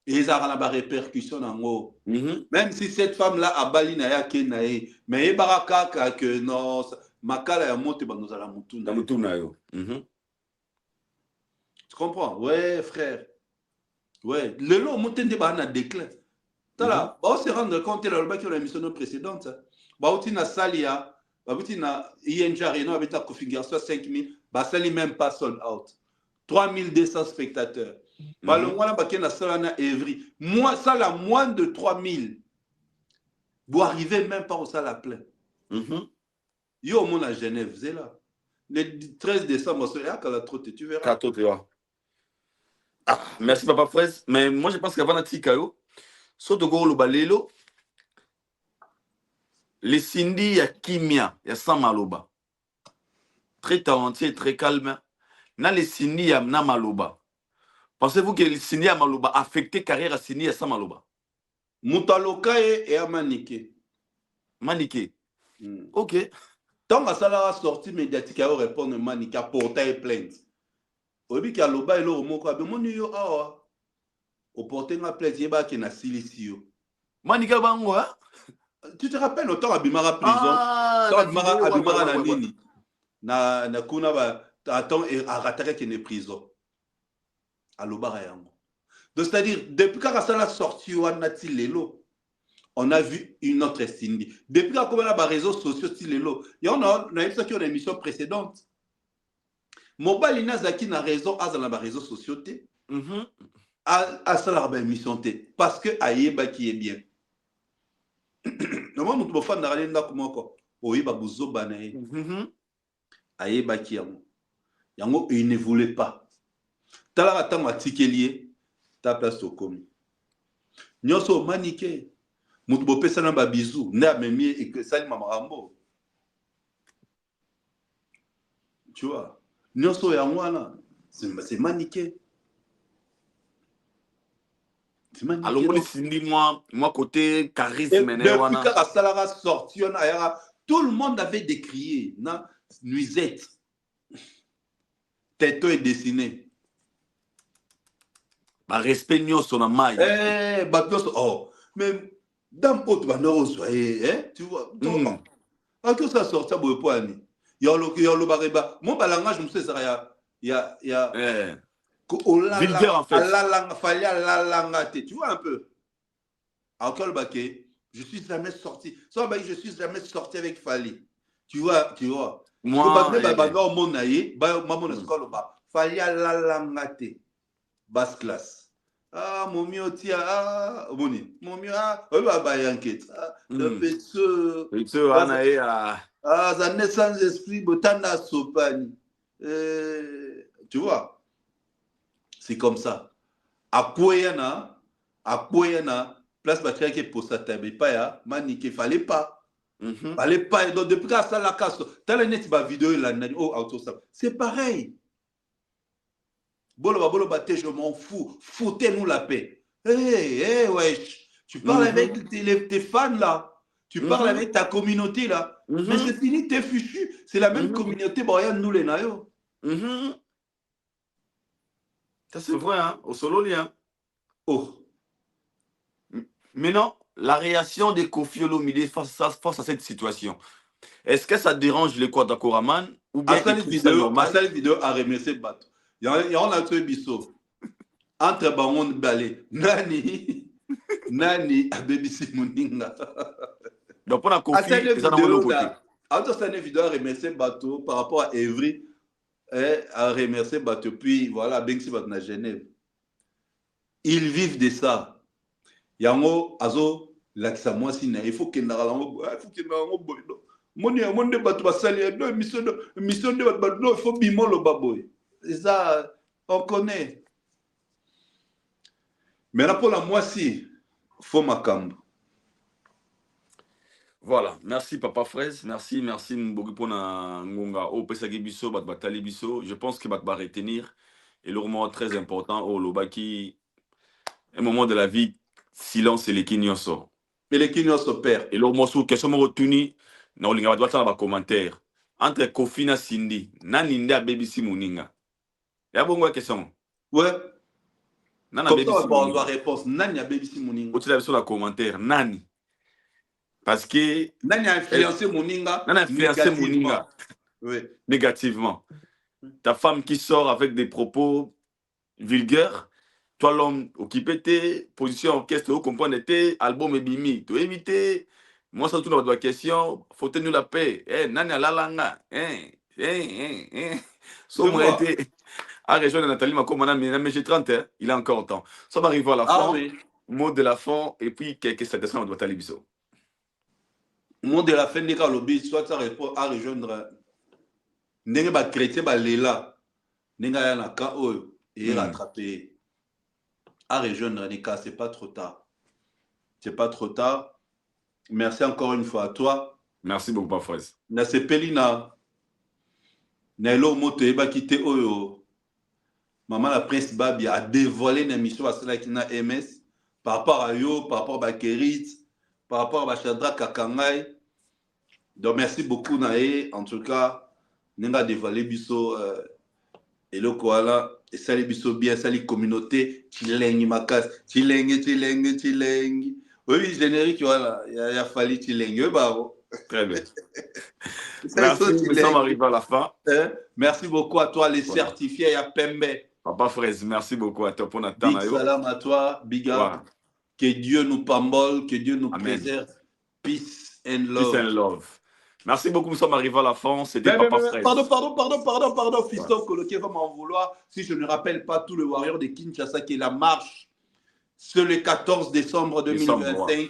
et ils ont des répercussions même si cette femme là a bali na ya kenae, mais il baraka que non makala ya moto ba nous ala mutuna yo. Tu comprends? Ouais frère. Ouais, le lot monte ba na déclin. Tala, on se rendre compte là le bac sur l'émission précédente. Ba outi na salia, ba outi na ING Arena avec ta configuration 5000, ba sali même pas sold out. 3200 spectateurs. Ba le mois ba na sala na Evry. Moi ça la moins de 3000. Vous arrivez même pas au salle à plein. Yo mon à Genève, c'est là. Le 13 décembre, c'est là qu'à la trotte, tu verras. Merci papa Fraise, mais moi je pense qu'avant la Tikayo, Sotogo le balelo, les Cindy ya Kimia, ya Samaloba. Très talentueux, très calme. Na les Cindy ya Namaloba. Pensez-vous que les Cindy ya Maloba affecté carrière à Cindy ya Samaloba? Moutaloka et à Maniké. Maniké. Ok. Tant que ça a sorti médiatique à répondre Maniké à porter plainte. Au but qu'il y a l'oba et l'eau moko abe mon yo awa. Au porter une plainte yeba qui na silisio. Maniké bango hein? Tu te rappelles autant Abimara prison? Tant Abimara na nini? Na kuna ba attends et à rattaquer qui est prison. À l'oba yango. Donc c'est-à-dire depuis quand ça a sorti wanati lelo. On a vu une autre Cindy. Depuis qu'on a les réseaux sociaux, il y en a une émission précédente. Mobile Nazaki n'a raison à les réseaux sociaux. À ça la émission. Parce que Aïeba qui est bien. Normalement, mon fan n'a rien là comme encore. Oïba Bouzo Banae. Aïeba qui est bien. Il ne voulait pas. T'as la temps à Tikelier. Ta place au commis. Nyoso Maniké. Mutu bopesa na ba bisou na memi et que ça marambo. Tu vois, nyonso ya mwana c'est maniqué. Alors, moi, côté charisme, depuis que Salara sorti, tout le monde avait décrié. Nuisette. Teto est dessiné. Respect sur la maille. Oh, mais dans Poto, tu vois. Quand ça sort, ça boue pas. Il y a le bareba. Mon balangage, je me sais, il y a. Vulgaire, en fait. Tu vois un peu. Encore le baquet. Je suis jamais sorti. Je suis jamais sorti avec Fali. Tu vois. Moi, Fali à la langate. Basse classe. Ah, mon mieux, tiens. Ah, mon mieux, ah, enquête. Le petit. Ah, sa naissance d'esprit, botana sopani. Tu vois. C'est comme ça. À Koyana, place Bakria qui est pour ça, pas ya, manique, fallait pas. Fallait pas. Donc, depuis que ça la casse, t'as la net, vidéo, c'est pareil. Bolo, je m'en fous. Foutez-nous la paix. Wesh. Tu parles avec tes fans là. Tu parles avec ta communauté là. Mais c'est fini, t'es fichu. C'est la même communauté, nous les naïos. Ça c'est vrai, hein, au solo lien. Oh. Maintenant, la réaction de Kofi Olomide face à cette situation, est-ce que ça dérange les Kwadakoraman ou bien ça normal? À vidéo à remercier Bato. Il y a un autre biseau. Entre Bangon Balé. Nani a BBC Moninga. Donc pour la Kofi, c'est une vidéo à remercier Bato par rapport à Evry. À remercier Bato. Puis voilà, Bengsi Bato na Genève. Ils vivent de ça. Yango azo lakisa mwasi na il faut qu'il boy. Monde bato basali mission de bato il faut bimolo baboy. C'est ça on connaît. Mais là pour la mwasi faut makambo. Voilà, merci Papa Fraise, merci beaucoup pour na ngonga au pesagi biso bat batali biso. Je pense que bat va retenir et le moment très important au lobaki un moment de la vie. Silence et les kinyoso. Et les kinyoso père. Et le morceau question mo retuni na olinga ba dans commentaire. Entre Kofi na Cindy, nani nda BBC Moninga. Ya bongo question. Ouais. Nana BBC Moninga. On doit réponse nani a BBC Moninga. Tu l'as sur la commentaire nani. Parce que nani a influencé Moninga. Nani a influencé Moninga. Oui. Négativement. Ta femme qui sort avec des propos vulgaires. Toi, l'homme, occupé tes positions orchestre, vous comprenez tes albums et bimi. Tu éviter. Moi, ça, tout dans votre question. Faut tenir la paix. Nani a la langa. Somme été à rejoindre Nathalie Makomana, mais j'ai 30 ans. Il a encore temps. Ça va arriver à la fin. Oui. Mot de la fin. Et puis, quelques salutations à votre Talibiso. Mot de la fin, n'est qu'à l'obéir. Soit ça répond à rejoindre. N'est pas chrétien, léla. N'est pas un cas et rattraper. À rejoindre Nika, c'est pas trop tard. C'est pas trop tard. Merci encore une fois à toi. Merci beaucoup, Papa Fraise. Na sepelina. Nailo moto eba kite oyo. Maman la Prince Babi a dévoilé une émission à celle qui n'a MS par rapport à yo, par rapport à Kerit, par rapport à Chadra Kakangai. Donc merci beaucoup Naé. En tout cas, Nenga dévoilé biso et le koala. Et ça les biso bien, ça les communautés, Chilengi Makas, Chilengi. Oui, générique, voilà, il a fallu Chilengi. Très bien. Merci, nous sommes arrivés à la fin. Merci beaucoup à toi, les certifiés à Pembe. Papa Fraise, merci beaucoup à toi pour notre temps. Big salam à toi, Big up. Que Dieu nous pambole, que Dieu nous préserve. Peace and love. Peace and love. Merci beaucoup, nous sommes arrivés à la fin. C'était Papa Fraise. Pardon, fiston, Coloquet va m'en vouloir si je ne rappelle pas tout le warrior de Kinshasa qui est la marche. C'est le 14 décembre 2025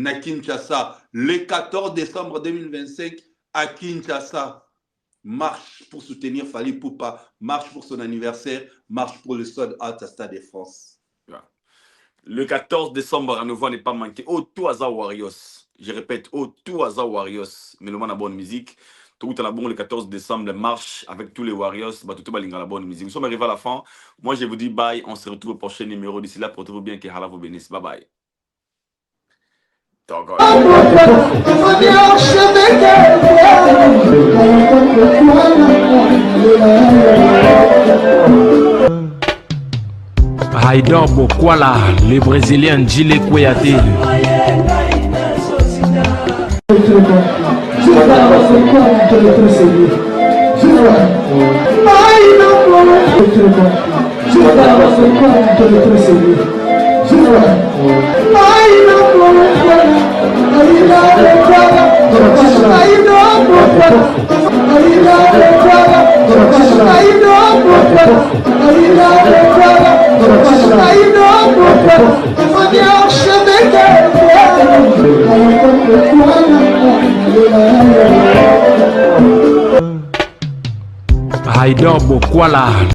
à Kinshasa. Le 14 décembre 2025 à Kinshasa. Marche pour soutenir Fally Ipupa. Marche pour son anniversaire. Marche pour le Stade de France. Le 14 décembre, à nouveau, n'est pas manqué. Au tout hasard Warriors. Je répète, au tout hasard Warriors. Mais le monde a bonne musique. Tout à la bon le 14 décembre, la marche avec tous les Warriors. Tout la bonne musique. Nous sommes arrivés à la fin. Moi, je vous dis bye. On se retrouve au prochain numéro. D'ici là, portez-vous bien. Que Allah vous bénisse. Bye bye. Haïdor Bokwala, le Brésilien Djile Kouyaté. Haïdor Bokwala.